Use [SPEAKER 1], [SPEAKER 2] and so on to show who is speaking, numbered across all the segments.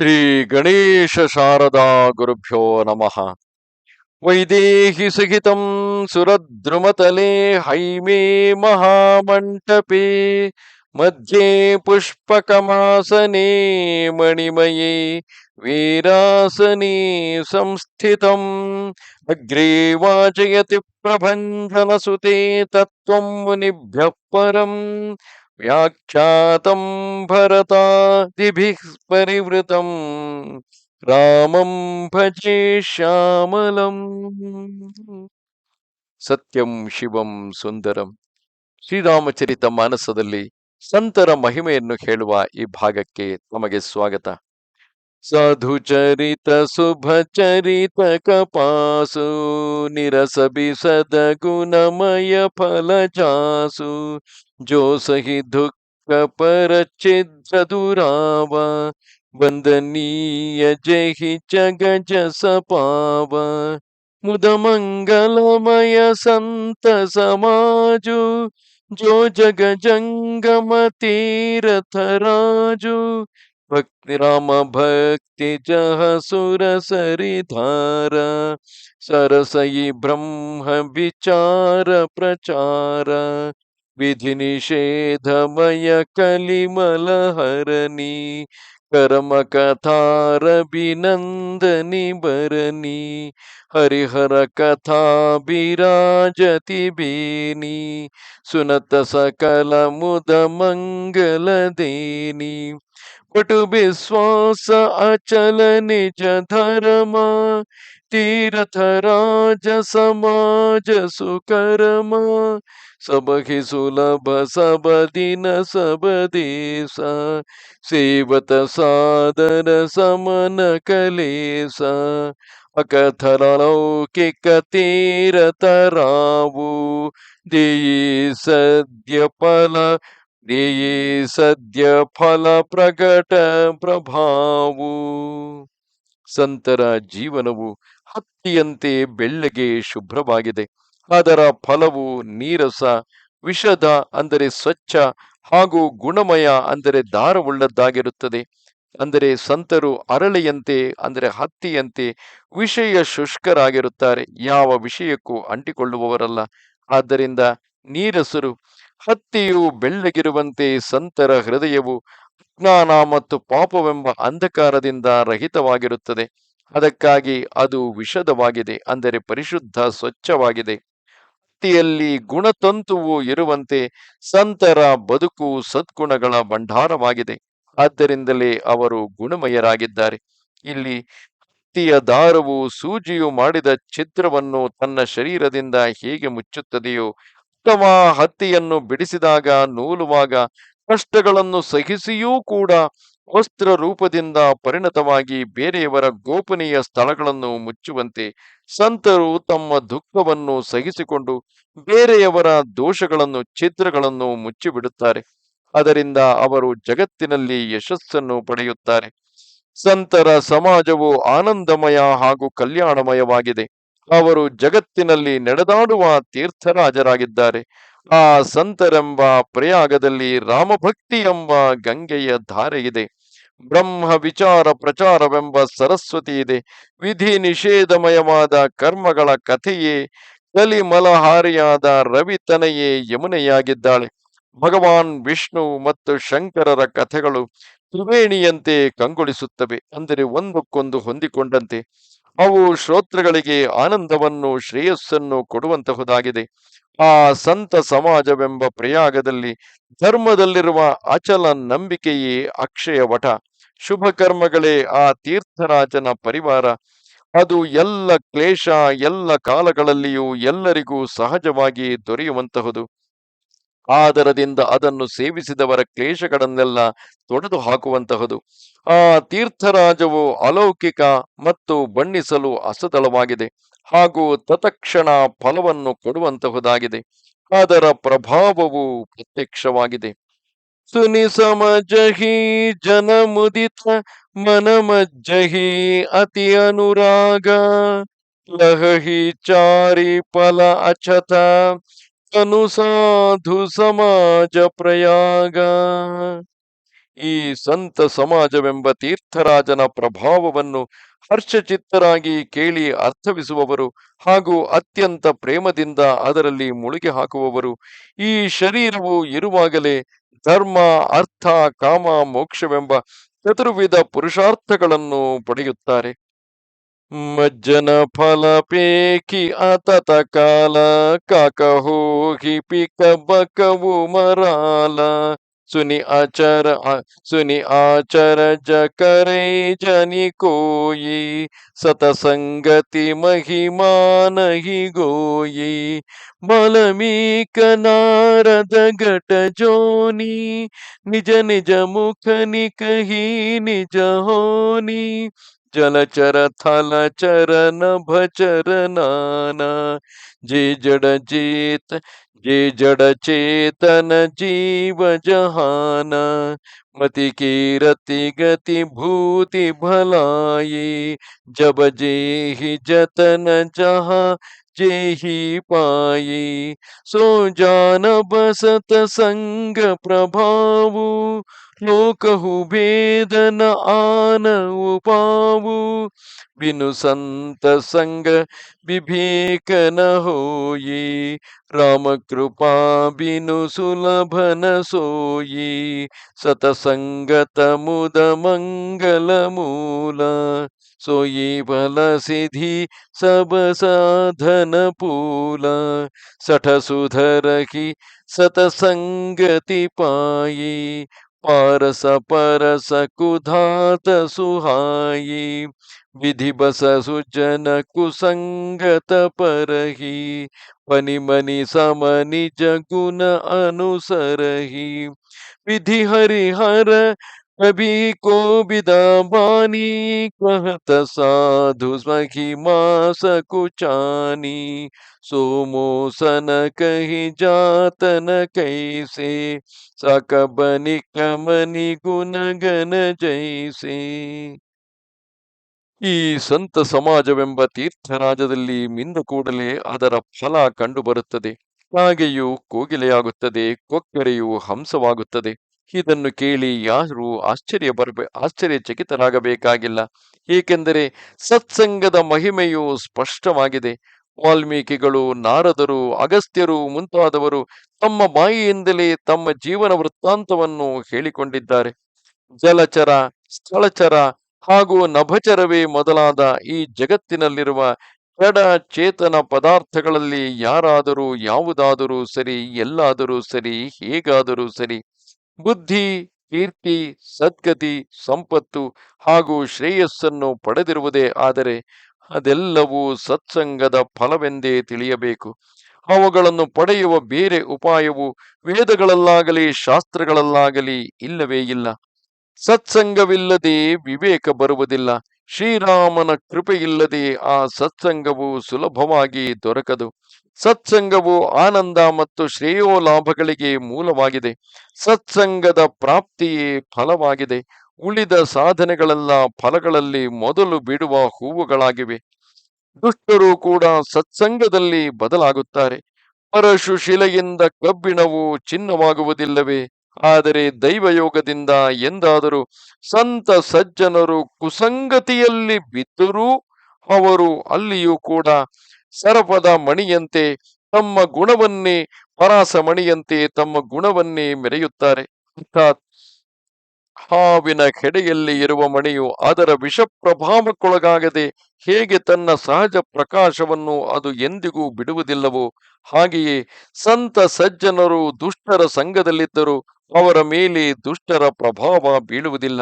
[SPEAKER 1] ಶ್ರೀ ಗಣೇಶ ಶಾರದಾ ಗುರುಭ್ಯೋ ನಮಃ. ವೈದೇಹಿ ಸಹಿತಂ ಸುರದ್ರುಮತಲೆ ಹೈಮೇ ಮಹಾಮಂಟಪೇ ಮಧ್ಯೆ ಪುಷ್ಪಕಮಾಸನೆ ಮಣಿಮಯೇ ವೀರಾಸನೆ ಸಂಸ್ಥಿತಂ ಅಗ್ರೇ ವಾಚಯತಿ ಪ್ರಭಂಜನಸುತೆ ತತ್ವಂ ಮುನಿಭ್ಯಃ ಪರಂ ವ್ಯಾಖ್ಯಾತಂ ಭರತಾದಿಭಿಃ ಪರಿವೃತಂ ರಾಮಂ ಭಜೆ ಶ್ಯಾಮಲಂ. ಸತ್ಯಂ ಶಿವಂ ಸುಂದರಂ. ಶ್ರೀರಾಮಚರಿತ ಮಾನಸದಲ್ಲಿ ಸಂತರ ಮಹಿಮೆಯನ್ನು ಹೇಳುವ ಈ ಭಾಗಕ್ಕೆ ತಮಗೆ ಸ್ವಾಗತ. ಸಾಧುಚರಿತ ಶುಭಚರಿತ ಕಪಾಸು ನಿರಸ ಬಿಸದ ಗುಣಮಯ ಫಲಜಾಸು ಜೋ ಸಹಿ ದುಃಖ ಪರಚಿದ್ರ ದುರಾವ ವಂದನೀಯ ಜಹಿ ಜಗ ಜಸ ಪಾವ ಮುದ ಮಂಗಲಮಯ ಸಂತ ಸಮಾಜು ಜೋ ಜಗ ಜಂಗಮ ತೀರಥ ರಾಜು ಭಕ್ತಿ ರಾಮ ಭಕ್ತಿ ಜಹ ಸುರ ಸರಿಧಾರ ಸರಸಯಿ ಬ್ರಹ್ಮ ವಿಚಾರ ಪ್ರಚಾರ ವಿಧಿ ನಿಷೇಧಮಯ ಕಲಿಮಲ ಹರನಿ ಕರ್ಮ ಕಥಾರ ಬಿನಂದನಿ ಬರನಿ ಹರಿಹರ ಕಥಾ ಬಿರಾಜತಿ ಬೇನಿ ಸುನತ ಸಕಲ ಮುದ ಮಂಗಲ ದೇನಿ ಪಟು ವಿಶ್ವಾಸ ಅಚಲ ನಿಜ ಧರ್ಮ ತೀರಥ ರಾಜ ಸಮಾಜ ಸುಕರ್ಮ ಸಬಹಿ ಸುಲಭ ಸಬ ದಿನ ಸಬ ದೇಶ ಸೇವತ ಸಾದರ ಸಮನ ಕಲೇಸ ಅಕಥರ ಲೌಕಿಕ ತೀರಥ ರಾವು ದೇಯಿ ಸದ್ಯ ಫಲ ದೇಯಿ ಸದ್ಯ ಫಲ ಪ್ರಕಟ ಪ್ರಭಾವು. ಸಂತರ ಜೀವನವು ಹತ್ತಿಯಂತೆ ಬೆಳ್ಳಗೆ ಶುಭ್ರವಾಗಿದೆ. ಅದರ ಫಲವು ನೀರಸ, ವಿಷದ ಅಂದರೆ ಸ್ವಚ್ಛ ಹಾಗೂ ಗುಣಮಯ ಅಂದರೆ ದಾರವುಳ್ಳದ್ದಾಗಿರುತ್ತದೆ. ಅಂದರೆ ಸಂತರು ಅರಳೆಯಂತೆ ಅಂದರೆ ಹತ್ತಿಯಂತೆ ವಿಷಯ ಶುಷ್ಕರಾಗಿರುತ್ತಾರೆ, ಯಾವ ವಿಷಯಕ್ಕೂ ಅಂಟಿಕೊಳ್ಳುವವರಲ್ಲ. ಆದ್ದರಿಂದ ನೀರಸರು. ಹತ್ತಿಯು ಬೆಳ್ಳಗಿರುವಂತೆ ಸಂತರ ಹೃದಯವು ಅಜ್ಞಾನ ಮತ್ತು ಪಾಪವೆಂಬ ಅಂಧಕಾರದಿಂದ ರಹಿತವಾಗಿರುತ್ತದೆ. ಅದಕ್ಕಾಗಿ ಅದು ವಿಶದವಾಗಿದೆ, ಅಂದರೆ ಪರಿಶುದ್ಧ ಸ್ವಚ್ಛವಾಗಿದೆ. ಹತ್ತಿಯಲ್ಲಿ ಗುಣತಂತುವು ಇರುವಂತೆ ಸಂತರ ಬದುಕು ಸದ್ಗುಣಗಳ ಭಂಡಾರವಾಗಿದೆ. ಆದ್ದರಿಂದಲೇ ಅವರು ಗುಣಮಯರಾಗಿದ್ದಾರೆ. ಇಲ್ಲಿ ಹತ್ತಿಯ ದಾರವು ಸೂಜಿಯು ಮಾಡಿದ ಛಿದ್ರವನ್ನು ತನ್ನ ಶರೀರದಿಂದ ಹೇಗೆ ಮುಚ್ಚುತ್ತದೆಯೋ, ಅಥವಾ ಹತ್ತಿಯನ್ನು ಬಿಡಿಸಿದಾಗ ನೂಲುವಾಗ ಕಷ್ಟಗಳನ್ನು ಸಹಿಸಿಯೂ ಕೂಡ ವಸ್ತ್ರ ರೂಪದಿಂದ ಪರಿಣತವಾಗಿ ಬೇರೆಯವರ ಗೋಪನೀಯ ಸ್ಥಳಗಳನ್ನು ಮುಚ್ಚುವಂತೆ ಸಂತರು ತಮ್ಮ ದುಃಖವನ್ನು ಸಹಿಸಿಕೊಂಡು ಬೇರೆಯವರ ದೋಷಗಳನ್ನು ಛಿದ್ರಗಳನ್ನು ಮುಚ್ಚಿಬಿಡುತ್ತಾರೆ. ಅದರಿಂದ ಅವರು ಜಗತ್ತಿನಲ್ಲಿ ಯಶಸ್ಸನ್ನು ಪಡೆಯುತ್ತಾರೆ. ಸಂತರ ಸಮಾಜವು ಆನಂದಮಯ ಹಾಗೂ ಕಲ್ಯಾಣಮಯವಾಗಿದೆ. ಅವರು ಜಗತ್ತಿನಲ್ಲಿ ನಡೆದಾಡುವ ತೀರ್ಥರಾಜರಾಗಿದ್ದಾರೆ. ಆ ಸಂತರೆಂಬ ಪ್ರಯಾಗದಲ್ಲಿ ರಾಮಭಕ್ತಿ ಎಂಬ ಗಂಗೆಯ ಧಾರೆ ಇದೆ. ಬ್ರಹ್ಮ ವಿಚಾರ ಪ್ರಚಾರವೆಂಬ ಸರಸ್ವತಿ ಇದೆ. ವಿಧಿ ನಿಷೇಧಮಯವಾದ ಕರ್ಮಗಳ ಕಥೆಯೇ ಕಲಿಮಲಹಾರಿಯಾದ ರವಿತನೆಯೇ ಯಮುನೆಯಾಗಿದ್ದಾಳೆ. ಭಗವಾನ್ ವಿಷ್ಣು ಮತ್ತು ಶಂಕರರ ಕಥೆಗಳು ತ್ರಿವೇಣಿಯಂತೆ ಕಂಗೊಳಿಸುತ್ತವೆ, ಅಂದರೆ ಒಂದಕ್ಕೊಂದು ಹೊಂದಿಕೊಂಡಂತೆ. ಅವು ಶ್ರೋತೃಗಳಿಗೆ ಆನಂದವನ್ನು ಶ್ರೇಯಸ್ಸನ್ನು ಕೊಡುವಂತಹುದಾಗಿದೆ. ಆ ಸಂತ ಸಮಾಜವೆಂಬ ಪ್ರಯಾಗದಲ್ಲಿ ಧರ್ಮದಲ್ಲಿರುವ ಅಚಲ ನಂಬಿಕೆಯೇ ಅಕ್ಷಯ ವಟ. ಶುಭ ಕರ್ಮಗಳೇ ಆ ತೀರ್ಥರಾಜನ ಪರಿವಾರ. ಅದು ಎಲ್ಲ ಕ್ಲೇಶ ಎಲ್ಲ ಕಾಲಗಳಲ್ಲಿಯೂ ಎಲ್ಲರಿಗೂ ಸಹಜವಾಗಿ ದೊರೆಯುವಂತಹುದು. ಆದರದಿಂದ ಅದನ್ನು ಸೇವಿಸಿದವರ ಕ್ಲೇಶಗಳನ್ನೆಲ್ಲ ತೊಡೆದು ಹಾಕುವಂತಹುದು. ಆ ತೀರ್ಥರಾಜವು ಅಲೌಕಿಕ ಮತ್ತು ಬಣ್ಣಿಸಲು ಅಸದಳವಾಗಿದೆ, ಹಾಗೂ ತತ್ಕ್ಷಣ ಫಲವನ್ನು ಕೊಡುವಂತಹುದಾಗಿದೆ. ಅದರ ಪ್ರಭಾವವು ಪ್ರತ್ಯಕ್ಷವಾಗಿದೆ. ಸುನಿ ಸಮಜಹಿ ಜನ ಮುದಿತ ಮನ ಮಜ್ಜಹಿ ಅತಿ ಅನುರಾಗ ಲಹಹಿ ಚಾರಿ ಫಲ ಅಚತ ತನು ಸಾಧು ಸಮಾಜ ಪ್ರಯಾಗ. ಈ ಸಂತ ಸಮಾಜವೆಂಬ ತೀರ್ಥರಾಜನ ಪ್ರಭಾವವನ್ನು ಹರ್ಷಚಿತ್ತರಾಗಿ ಕೇಳಿ ಅರ್ಥವಿಸುವವರು ಹಾಗೂ ಅತ್ಯಂತ ಪ್ರೇಮದಿಂದ ಅದರಲ್ಲಿ ಮುಳುಗಿ ಹಾಕುವವರು ಈ ಶರೀರವು ಇರುವಾಗಲೇ ಧರ್ಮ, ಅರ್ಥ, ಕಾಮ, ಮೋಕ್ಷವೆಂಬ ಚತುರ್ವಿಧ ಪುರುಷಾರ್ಥಗಳನ್ನು ಪಡೆಯುತ್ತಾರೆ. ಮಜ್ಜನ ಫಲ ಪೇಕಿ ಆತತ ಕಾಲ ಕಾಕಹೋ ಹಿಪಿಕ ಬಕವು ಮರಾಲ ಸುನಿ ಆಚರ ಜಕರೈ ಜನಿ ಕೋಯಿ ಸತಸಂಗತಿ ಮಹಿಮಾನಹಿ ಗೋಯಿ ಬಲಮೀಕ ನಾರದ ಘಟ ಜೋನಿ ನಿಜ ನಿಜ ಮುಖ ನಿಕಹಿ ನಿಜ ಹೋನಿ ಜಲಚರ ಥಲ ಚರನ ಭಚರ ನಾನ ಜೆ ಜಡ ಚೇತನ ಜೀವ ಜಹಾನ ಮತಿ की रति गति भूति भलाई जब जेहि जतन जहाँ जेहि पाई सो जान बसत संग प्रभावु लोकहु भेदन आन उपावु बिनु संत संग विवेक न होई राम कृपा बिनु सुलभ न सोई सतसंगत मुद मंगल मूल सोई बल सिद्धि सब साधन पूल सठ सुधर की सतसंगति पाई पारस परस कुधात सुहाई विधि बस सुजन कुसंगत परही पनि मनि सम निज गुण अनुसरही विधि हरिहर कभी को विदा बानी कहत साधु महिमा सकुचानी सोमोसन कही जातन कैसे सकबनि कमनि गुण गण जैसे ಈ ಸಂತ ಸಮಾಜವೆಂಬ ತೀರ್ಥರಾಜದಲ್ಲಿ ಮಿಂದ ಕೂಡಲೇ ಅದರ ಫಲ ಕಂಡು ಬರುತ್ತದೆ. ಕಾಗೆಯು ಕೋಗಿಲೆಯಾಗುತ್ತದೆ, ಕೊಕ್ಕರೆಯು ಹಂಸವಾಗುತ್ತದೆ. ಇದನ್ನು ಕೇಳಿ ಯಾರು ಆಶ್ಚರ್ಯಚಕಿತರಾಗಬೇಕಾಗಿಲ್ಲ. ಏಕೆಂದರೆ ಸತ್ಸಂಗದ ಮಹಿಮೆಯು ಸ್ಪಷ್ಟವಾಗಿದೆ. ವಾಲ್ಮೀಕಿಗಳು, ನಾರದರು, ಅಗಸ್ತ್ಯರು ಮುಂತಾದವರು ತಮ್ಮ ಬಾಯಿಯಿಂದಲೇ ತಮ್ಮ ಜೀವನ ವೃತ್ತಾಂತವನ್ನು ಹೇಳಿಕೊಂಡಿದ್ದಾರೆ. ಜಲಚರ, ಸ್ಥಳಚರ ಹಾಗೂ ನಭಚರವೇ ಮೊದಲಾದ ಈ ಜಗತ್ತಿನಲ್ಲಿರುವ ಜಡ ಚೇತನ ಪದಾರ್ಥಗಳಲ್ಲಿ ಯಾರಾದರೂ ಯಾವುದಾದರೂ ಸರಿ, ಎಲ್ಲಾದರೂ ಸರಿ, ಹೇಗಾದರೂ ಸರಿ, ಬುದ್ಧಿ, ಕೀರ್ತಿ, ಸದ್ಗತಿ, ಸಂಪತ್ತು ಹಾಗೂ ಶ್ರೇಯಸ್ಸನ್ನು ಪಡೆದಿರುವುದೇ ಆದರೆ ಅದೆಲ್ಲವೂ ಸತ್ಸಂಗದ ಫಲವೆಂದೇ ತಿಳಿಯಬೇಕು. ಅವುಗಳನ್ನು ಪಡೆಯುವ ಬೇರೆ ಉಪಾಯವು ವೇದಗಳಲ್ಲಾಗಲಿ ಶಾಸ್ತ್ರಗಳಲ್ಲಾಗಲಿ ಇಲ್ಲವೇ ಇಲ್ಲ. ಸತ್ಸಂಗವಿಲ್ಲದೆ ವಿವೇಕ ಬರುವುದಿಲ್ಲ. ಶ್ರೀರಾಮನ ಕೃಪೆಯಿಲ್ಲದೆ ಆ ಸತ್ಸಂಗವು ಸುಲಭವಾಗಿ ದೊರಕದು. ಸತ್ಸಂಗವು ಆನಂದ ಮತ್ತು ಶ್ರೇಯೋಲಾಭಗಳಿಗೆ ಮೂಲವಾಗಿದೆ. ಸತ್ಸಂಗದ ಪ್ರಾಪ್ತಿಯೇ ಫಲವಾಗಿದೆ. ಉಳಿದ ಸಾಧನೆಗಳೆಲ್ಲ ಫಲಗಳಲ್ಲಿ ಮೊದಲು ಬಿಡುವ ಹೂವುಗಳಾಗಿವೆ. ದುಷ್ಟರು ಕೂಡ ಸತ್ಸಂಗದಲ್ಲಿ ಬದಲಾಗುತ್ತಾರೆ. ಪರಶು ಶಿಲೆಯಿಂದ ಕಬ್ಬಿಣವು ಚಿನ್ನವಾಗುವುದಿಲ್ಲವೇ? ಆದರೆ ದೈವಯೋಗದಿಂದ ಎಂದಾದರೂ ಸಂತ ಸಜ್ಜನರು ಕುಸಂಗತಿಯಲ್ಲಿ ಬಿದ್ದರೂ ಅವರು ಅಲ್ಲಿಯೂ ಕೂಡ ಸರಪದ ಮಣಿಯಂತೆ ತಮ್ಮ ಗುಣವನ್ನೇ ಪರಾಸ ಮಣಿಯಂತೆ ತಮ್ಮ ಗುಣವನ್ನೇ ಮೆರೆಯುತ್ತಾರೆ. ಅರ್ಥಾತ್ ಹಾವಿನ ಹೆಡೆಯಲ್ಲಿ ಇರುವ ಮಣಿಯು ಅದರ ವಿಷಪ್ರಭಾವಕ್ಕೊಳಗಾಗದೆ ಹೇಗೆ ತನ್ನ ಸಹಜ ಪ್ರಕಾಶವನ್ನು ಅದು ಎಂದಿಗೂ ಬಿಡುವುದಿಲ್ಲವೋ ಹಾಗೆಯೇ ಸಂತ ಸಜ್ಜನರು ದುಷ್ಟರ ಸಂಘದಲ್ಲಿದ್ದರೂ ಅವರ ಮೇಲೆ ದುಷ್ಟರ ಪ್ರಭಾವ ಬೀಳುವುದಿಲ್ಲ.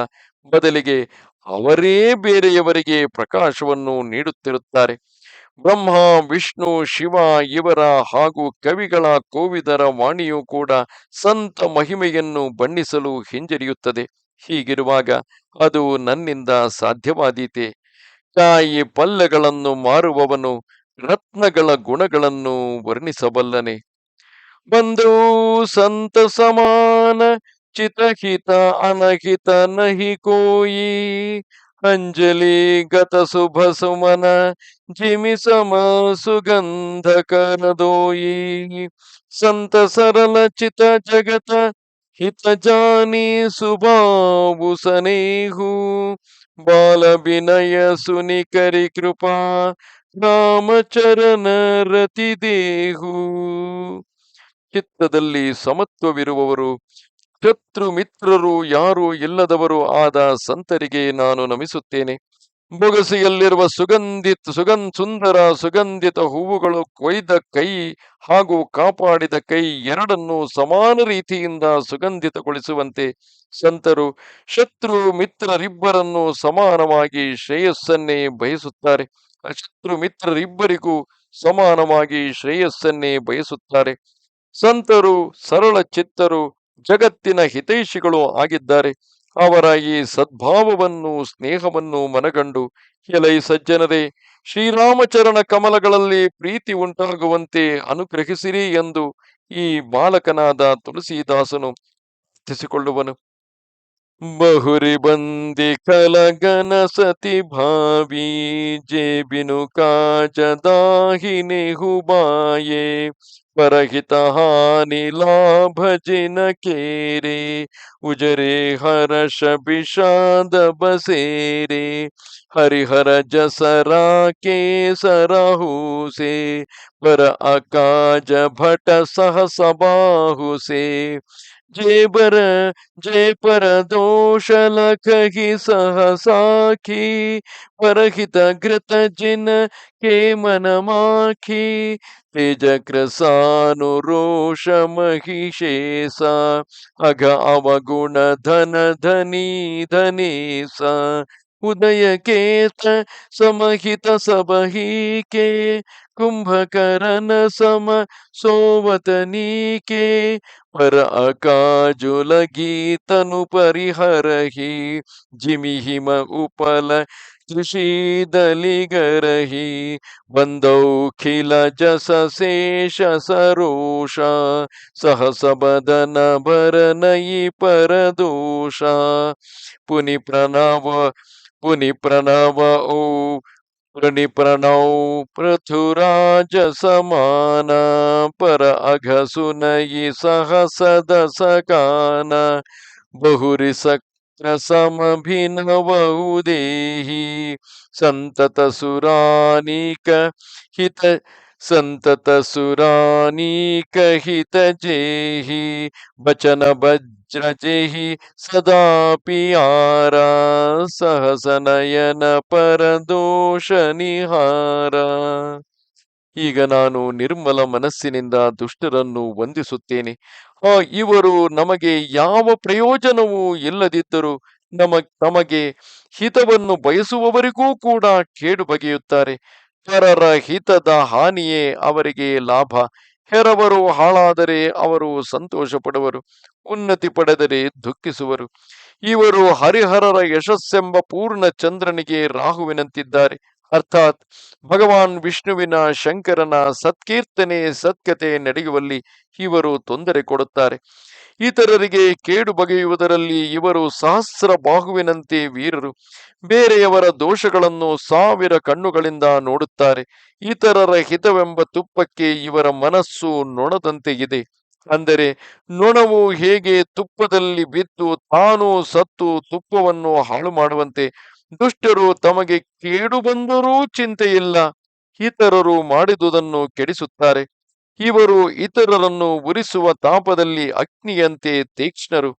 [SPEAKER 1] ಬದಲಿಗೆ ಅವರೇ ಬೇರೆಯವರಿಗೆ ಪ್ರಕಾಶವನ್ನು ನೀಡುತ್ತಿರುತ್ತಾರೆ. ಬ್ರಹ್ಮ, ವಿಷ್ಣು, ಶಿವ ಇವರ ಹಾಗೂ ಕವಿಗಳ ಕೋವಿದರ ವಾಣಿಯೂ ಕೂಡ ಸಂತ ಮಹಿಮೆಯನ್ನು ಬಣ್ಣಿಸಲು ಹಿಂಜರಿಯುತ್ತದೆ. ಹೀಗಿರುವಾಗ ಅದು ನನ್ನಿಂದ ಸಾಧ್ಯವಾದೀತೆ? ಕಾಯಿ ಪಲ್ಯಗಳನ್ನು ಮಾರುವವನು ರತ್ನಗಳ ಗುಣಗಳನ್ನು ವರ್ಣಿಸಬಲ್ಲನೆ? ಬಂಧು ಸಂತ ಸಮಾನ ಚಿತಹಿತ ಅನಹಿತ ನಹಿ ಕೋಯಿ ಅಂಜಲಿ ಗತ ಶುಭ ಸುಮನ ಜಿಮಿ ಸಮ ಸುಗಂಧ ಕರದೋಯಿ ಸಂತ ಸರಳ ಚಿತ ಜಗತ ಹಿತ ಜಾನಿ ಸುಭಾವು ಸನೇಹು ಬಾಲ ವಿನಯ ಸುನಿಕರಿ ಕೃಪಾ ರಾಮಚರಣ ರತಿ ದೇಹು. ಚಿತ್ತದಲ್ಲಿ ಸಮತ್ವವಿರುವವರು, ಶತ್ರು ಮಿತ್ರರು ಯಾರೂ ಇಲ್ಲದವರು ಆದ ಸಂತರಿಗೆ ನಾನು ನಮಿಸುತ್ತೇನೆ. ಬೊಗಸೆಯಲ್ಲಿರುವ ಸುಂದರ ಸುಗಂಧಿತ ಹೂವುಗಳು ಕೊಯ್ದ ಕೈ ಹಾಗೂ ಕಾಪಾಡಿದ ಕೈ ಎರಡನ್ನೂ ಸಮಾನ ರೀತಿಯಿಂದ ಸುಗಂಧಿತಗೊಳಿಸುವಂತೆ ಸಂತರು ಶತ್ರು ಮಿತ್ರರಿಬ್ಬರನ್ನು ಸಮಾನವಾಗಿ ಶ್ರೇಯಸ್ಸನ್ನೇ ಬಯಸುತ್ತಾರೆ. ಶತ್ರು ಮಿತ್ರರಿಬ್ಬರಿಗೂ ಸಮಾನವಾಗಿ ಶ್ರೇಯಸ್ಸನ್ನೇ ಬಯಸುತ್ತಾರೆ. ಸಂತರು ಸರಳ ಚಿತ್ತರು, ಜಗತ್ತಿನ ಹಿತೈಷಿಗಳು ಆಗಿದ್ದಾರೆ. ಅವರ ಈ ಸದ್ಭಾವವನ್ನು ಸ್ನೇಹವನ್ನು ಮನಗಂಡು, ಎಲೈ ಸಜ್ಜನರೇ, ಶ್ರೀರಾಮಚರಣ ಕಮಲಗಳಲ್ಲಿ ಪ್ರೀತಿ ಉಂಟಾಗುವಂತೆ ಅನುಗ್ರಹಿಸಿರಿ ಎಂದು ಈ ಬಾಲಕನಾದ ತುಳಸಿದಾಸನು ತಿಳಿಸಿಕೊಳ್ಳುವನು. ಬಹುರಿ ಬಂದಿ ಕಲಗನ ಸತಿ ಭಾವಿ ಜೇಬಿನು ಕಾಜದಾಹಿನಿ ಹುಬಾಯೆ ಪರಹಿತ ಹಾನಿ ಲಾಭ ಜಿನ ಕೇರೆ ಉಜರೆ ಹರಷ ವಿಷಾದ ಬಸೇರೆ ಹರಿಹರ ಜಸರಾ ಕೇಸರ ಹೂಸೆ ಪರ ಅಕಾಜ ಭಟ ಸಹಸ ಬಾಹುಸೆ जेबर जय पर दोष लखहि सहसाखी परहित घृत जिन के मन माखी तेज कृसानुरोष महिषेसा अघ अवगुण धन धनी धनेसा उदय केत समहित सबही के कुंभकरण सम सोवतनी के पर अकाजुलगी तनु परिहरहि जिमि हिम उपल कृषिदलिगरहि बंदौ खिल जस शेष सरोष सहस बदन भरनई परदोष पुनि प्रणव ओ प्रणौ पृथुराज समान पर अघ सुनई सहसद सकान बहुरि सक्र समभिनवहु देहि संतत सुरानीक हित जेहि बचन वज्र जेहि सदा पियारा सहस ನಯನ ಪರದೋಷ ನಿಹಾರ. ಈಗ ನಾನು ನಿರ್ಮಲ ಮನಸ್ಸಿನಿಂದ ದುಷ್ಟರನ್ನು ವಂದಿಸುತ್ತೇನೆ. ಇವರು ನಮಗೆ ಯಾವ ಪ್ರಯೋಜನವೂ ಇಲ್ಲದಿದ್ದರೂ ತಮಗೆ ಹಿತವನ್ನು ಬಯಸುವವರಿಗೂ ಕೂಡ ಕೇಡು ಬಗೆಯುತ್ತಾರೆ. ಪರರ ಹಿತದ ಹಾನಿಯೇ ಅವರಿಗೆ ಲಾಭ. ಹೆರವರು ಹಾಳಾದರೆ ಅವರು ಸಂತೋಷ ಪಡುವರು, ಉನ್ನತಿ ಪಡೆದರೆ ದುಃಖಿಸುವರು. ಇವರು ಹರಿಹರರ ಯಶಸ್ಸೆಂಬ ಪೂರ್ಣ ಚಂದ್ರನಿಗೆ ರಾಹುವಿನಂತಿದ್ದಾರೆ. ಅರ್ಥಾತ್ ಭಗವಾನ್ ವಿಷ್ಣುವಿನ ಶಂಕರನ ಸತ್ಕೀರ್ತನೆ ಸತ್ಕತೆ ನಡೆಯುವಲ್ಲಿ ಇವರು ತೊಂದರೆ ಕೊಡುತ್ತಾರೆ. ಇತರರಿಗೆ ಕೇಡು ಬಗೆಯುವುದರಲ್ಲಿ ಇವರು ಸಹಸ್ರ ಬಾಹುವಿನಂತೆ ವೀರರು. ಬೇರೆಯವರ ದೋಷಗಳನ್ನು 1000 ಕಣ್ಣುಗಳಿಂದ ನೋಡುತ್ತಾರೆ. ಇತರರ ಹಿತವೆಂಬ ತುಪ್ಪಕ್ಕೆ ಇವರ ಮನಸ್ಸು ನೊಣದಂತೆ ಇದೆ. ಅಂದರೆ ನೊಣವು ಹೇಗೆ ತುಪ್ಪದಲ್ಲಿ ಬಿದ್ದು ತಾನು ಸತ್ತು ತುಪ್ಪವನ್ನು ಹಾಳು ಮಾಡುವಂತೆ ದುಷ್ಟರು ತಮಗೆ ಕೇಡು ಬಂದರೂ ಚಿಂತೆಯಿಲ್ಲ, ಇತರರು ಮಾಡಿದುದನ್ನು ಕೆಡಿಸುತ್ತಾರೆ. ಇವರು ಇತರರನ್ನು ಉರಿಸುವ ತಾಪದಲ್ಲಿ ಅಗ್ನಿಯಂತೆ ತೀಕ್ಷ್ಣರು,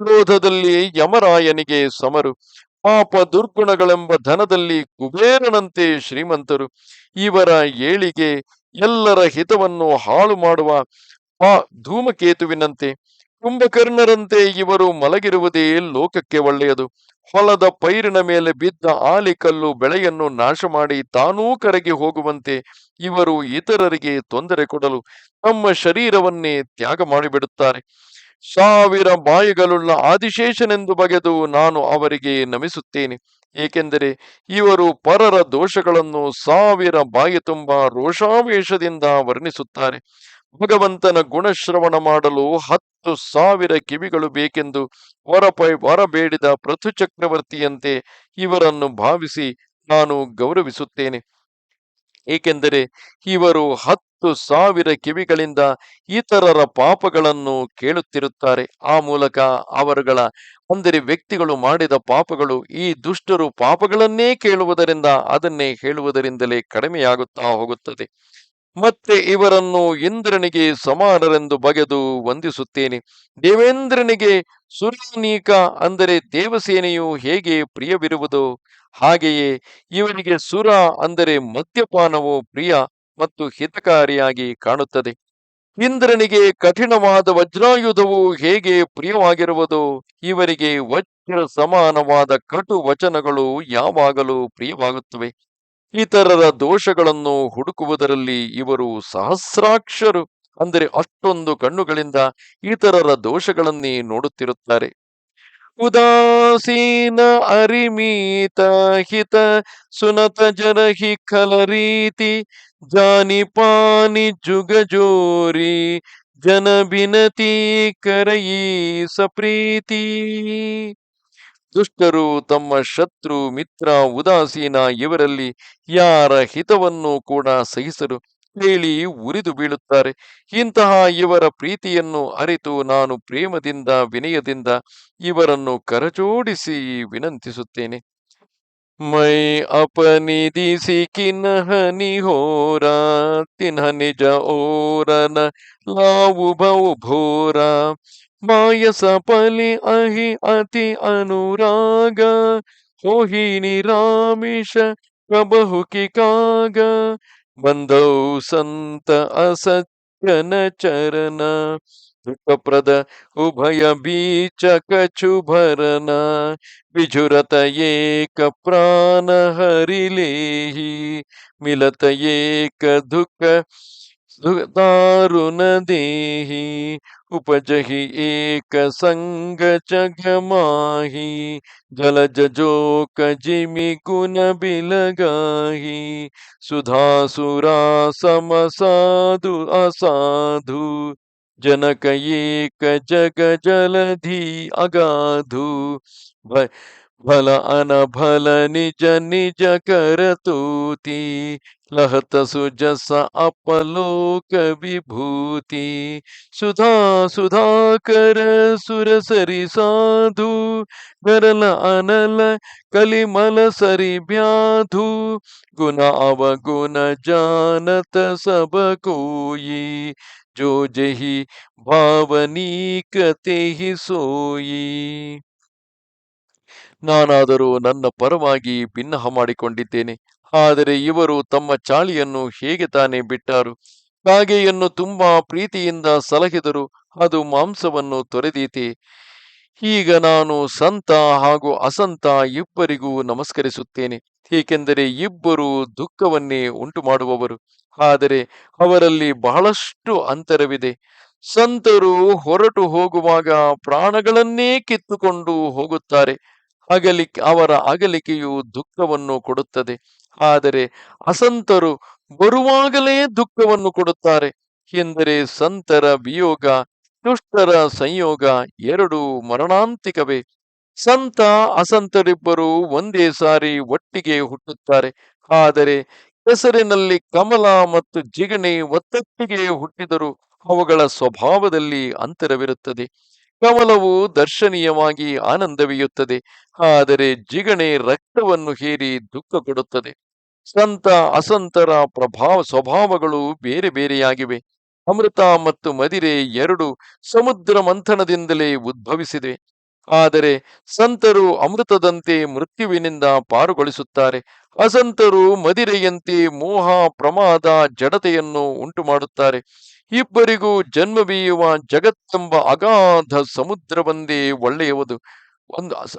[SPEAKER 1] ಕ್ರೋಧದಲ್ಲಿ ಯಮರಾಯನಿಗೆ ಸಮರು, ಪಾಪ ದುರ್ಗುಣಗಳೆಂಬ ಧನದಲ್ಲಿ ಕುಬೇರನಂತೆ ಶ್ರೀಮಂತರು. ಇವರ ಏಳಿಗೆ ಎಲ್ಲರ ಹಿತವನ್ನು ಹಾಳು ಮಾಡುವ ಧೂಮಕೇತುವಿನಂತೆ. ಕುಂಭಕರ್ಣರಂತೆ ಇವರು ಮಲಗಿರುವುದೇ ಲೋಕಕ್ಕೆ ಒಳ್ಳೆಯದು. ಹೊಲದ ಪೈರಿನ ಮೇಲೆ ಬಿದ್ದ ಆಲಿಕಲ್ಲು ಬೆಳೆಯನ್ನು ನಾಶ ಮಾಡಿ ತಾನೂ ಕರಗಿ ಹೋಗುವಂತೆ ಇವರು ಇತರರಿಗೆ ತೊಂದರೆ ಕೊಡಲು ತಮ್ಮ ಶರೀರವನ್ನೇ ತ್ಯಾಗ ಮಾಡಿಬಿಡುತ್ತಾರೆ. 1000 ಬಾಯಿಗಳುಳ್ಳ ಆದಿಶೇಷನೆಂದು ಬಗೆದು ನಾನು ಅವರಿಗೆ ನಮಿಸುತ್ತೇನೆ. ಏಕೆಂದರೆ ಇವರು ಪರರ ದೋಷಗಳನ್ನು 1000 ಬಾಯಿ ತುಂಬ ರೋಷಾವೇಶದಿಂದ ವರ್ಣಿಸುತ್ತಾರೆ. ಭಗವಂತನ ಗುಣಶ್ರವಣ ಮಾಡಲು 10,000 ಕಿವಿಗಳು ಬೇಕೆಂದು ವರ ಬೇಡಿದ ಪೃಥು ಚಕ್ರವರ್ತಿಯಂತೆ ಇವರನ್ನು ಭಾವಿಸಿ ನಾನು ಗೌರವಿಸುತ್ತೇನೆ. ಏಕೆಂದರೆ ಇವರು 10 10,000 ಕಿವಿಗಳಿಂದ ಇತರರ ಪಾಪಗಳನ್ನು ಕೇಳುತ್ತಿರುತ್ತಾರೆ. ಆ ಮೂಲಕ ಅವರುಗಳ ಅಂದರೆ ವ್ಯಕ್ತಿಗಳು ಮಾಡಿದ ಪಾಪಗಳು ಈ ದುಷ್ಟರು ಪಾಪಗಳನ್ನೇ ಕೇಳುವುದರಿಂದ ಅದನ್ನೇ ಹೇಳುವುದರಿಂದಲೇ ಕಡಿಮೆಯಾಗುತ್ತಾ ಹೋಗುತ್ತದೆ. ಮತ್ತೆ ಇವರನ್ನು ಇಂದ್ರನಿಗೆ ಸಮಾನರೆಂದು ಬಗೆದು ವಂದಿಸುತ್ತೇನೆ. ದೇವೇಂದ್ರನಿಗೆ ಸುರನೀಕ ಅಂದರೆ ದೇವಸೇನೆಯು ಹೇಗೆ ಪ್ರಿಯವಿರುವುದೋ ಹಾಗೆಯೇ ಇವರಿಗೆ ಸುರ ಅಂದರೆ ಮದ್ಯಪಾನವು ಪ್ರಿಯ ಮತ್ತು ಹಿತಕಾರಿಯಾಗಿ ಕಾಣುತ್ತದೆ. ಇಂದ್ರನಿಗೆ ಕಠಿಣವಾದ ವಜ್ರಾಯುಧವು ಹೇಗೆ ಪ್ರಿಯವಾಗಿರುವುದೋ ಇವರಿಗೆ ವಜ್ರ ಸಮಾನವಾದ ಕಟು ವಚನಗಳು ಯಾವಾಗಲೂ ಪ್ರಿಯವಾಗುತ್ತವೆ. ಇತರರ ದೋಷಗಳನ್ನು ಹುಡುಕುವುದರಲ್ಲಿ ಇವರು ಸಹಸ್ರಾಕ್ಷರು ಅಂದರೆ ಅಷ್ಟೊಂದು ಕಣ್ಣುಗಳಿಂದ ಇತರರ ದೋಷಗಳನ್ನೇ ನೋಡುತ್ತಿರುತ್ತಾರೆ. ಉದಾಸೀನ ಅರಿಮೀತ ಹಿತ ಸುನತ ಜರಹಿ ಖಲರೀತಿ ಜಾನಿಪಾನಿ ಜುಗಜೋರಿ ಜನ ಬಿನತಿ ಕರಯಿ ಸಪ್ರೀತಿ. ದುಷ್ಟರು ತಮ್ಮ ಶತ್ರು ಮಿತ್ರ ಉದಾಸೀನ ಇವರಲ್ಲಿ ಯಾರ ಹಿತವನ್ನು ಕೂಡ ಸಹಿಸರು ಕೇಳಿ ಉರಿದು ಬೀಳುತ್ತಾರೆ. ಇಂತಹ ಇವರ ಪ್ರೀತಿಯನ್ನು ಅರಿತು ನಾನು ಪ್ರೇಮದಿಂದ ವಿನಯದಿಂದ ಇವರನ್ನು ಕರಜೋಡಿಸಿ ವಿನಂತಿಸುತ್ತೇನೆ. ಮೈ ಅಪನಿಧಿಸಿ ಕಿನ್ನಹನಿ ಹೋರ ತಿನ್ಹ ನಿಜ ಓರನ ಲಾವು ಬಹು ಭೋರ ಮಾಯಸ ಪಲಿ ಅಹಿ ಅತಿ ಅನುರಾಗ ಹೋಹಿನಿ ರಾಮಿಷ ಕಬಹು ಕಿಕಾಗ ಬಂದೌ ಸಂತ ಅಸಜ್ಜನ ಚರಣ ದುಃಖಪ್ರದ ಉಭಯ ಬೀಚ ಕಚುಭರನ ವಿಜುರತ ಏಕ ಪ್ರಾಣ ಹರಿಲೇಹಿ ಮಿಲತ ಏಕ ದುಃಖ दारुण देहि उपजहि एक संग जग माहि जलज जोक जिमि गुण बिलगाहि सुधासुरा सम साधु असाधु जनक एक जग जलधि अगाधु भल अनभल निज निज करतूति लहत सुजस अपलोक विभूति सुधा सुधाकर सुरसरि साधु गरल अनल कलिमल सरि व्याधु गुण अवगुण जानत सब कोई जो जहि भावनीक तेहि सोई. ನಾನಾದರೂ ನನ್ನ ಪರವಾಗಿ ಬಿನ್ನಹ ಮಾಡಿಕೊಂಡಿದ್ದೇನೆ. ಆದರೆ ಇವರು ತಮ್ಮ ಚಾಳಿಯನ್ನು ಹೇಗೆ ತಾನೇ ಬಿಟ್ಟಾರು. ಕಾಗೆಯನ್ನು ತುಂಬಾ ಪ್ರೀತಿಯಿಂದ ಸಲಹಿದರು, ಅದು ಮಾಂಸವನ್ನು ತೊರೆದೀತೆ. ಈಗ ನಾನು ಸಂತ ಹಾಗೂ ಅಸಂತ ಇಬ್ಬರಿಗೂ ನಮಸ್ಕರಿಸುತ್ತೇನೆ, ಏಕೆಂದರೆ ಇಬ್ಬರು ದುಃಖವನ್ನೇ ಉಂಟು ಮಾಡುವವರು. ಆದರೆ ಅವರಲ್ಲಿ ಬಹಳಷ್ಟು ಅಂತರವಿದೆ. ಸಂತರು ಹೊರಟು ಹೋಗುವಾಗ ಪ್ರಾಣಗಳನ್ನೇ ಕಿತ್ತುಕೊಂಡು ಹೋಗುತ್ತಾರೆ. ಅವರ ಅಗಲಿಕೆಯು ದುಃಖವನ್ನು ಕೊಡುತ್ತದೆ. ಆದರೆ ಅಸಂತರು ಬರುವಾಗಲೇ ದುಃಖವನ್ನು ಕೊಡುತ್ತಾರೆ. ಎಂದರೆ ಸಂತರ ವಿಯೋಗ ದುಷ್ಟರ ಸಂಯೋಗ ಎರಡು ಮರಣಾಂತಿಕವೇ. ಸಂತ ಅಸಂತರಿಬ್ಬರು ಒಂದೇ ಸಾರಿ ಒಟ್ಟಿಗೆ ಹುಟ್ಟುತ್ತಾರೆ. ಆದರೆ ಹೆಸರಿನಲ್ಲಿ ಕಮಲ ಮತ್ತು ಜಿಗಣೆ ಒತ್ತೊಟ್ಟಿಗೆ ಹುಟ್ಟಿದರೂ ಅವುಗಳ ಸ್ವಭಾವದಲ್ಲಿ ಅಂತರವಿರುತ್ತದೆ. ಕಮಲವು ದರ್ಶನೀಯವಾಗಿ ಆನಂದವೀಯುತ್ತದೆ, ಆದರೆ ಜಿಗಣೆ ರಕ್ತವನ್ನು ಹೀರಿ ದುಃಖ ಕೊಡುತ್ತದೆ. ಸಂತ ಅಸಂತರ ಸ್ವಭಾವಗಳು ಬೇರೆ ಬೇರೆಯಾಗಿವೆ. ಅಮೃತ ಮತ್ತು ಮದಿರೆ ಎರಡು ಸಮುದ್ರ ಮಂಥನದಿಂದಲೇ ಉದ್ಭವಿಸಿದೆ. ಆದರೆ ಸಂತರು ಅಮೃತದಂತೆ ಮೃತ್ಯುವಿನಿಂದ ಪಾರುಗೊಳಿಸುತ್ತಾರೆ. ಅಸಂತರು ಮದಿರೆಯಂತೆ ಮೋಹ ಪ್ರಮಾದ ಜಡತೆಯನ್ನು ಉಂಟು ಮಾಡುತ್ತಾರೆ. ಇಬ್ಬರಿಗೂ ಜನ್ಮ ಬೀಯುವ ಜಗತ್ತೆಂಬ ಅಗಾಧ ಸಮುದ್ರವೊಂದೇ ಒಳ್ಳೆಯವುದು.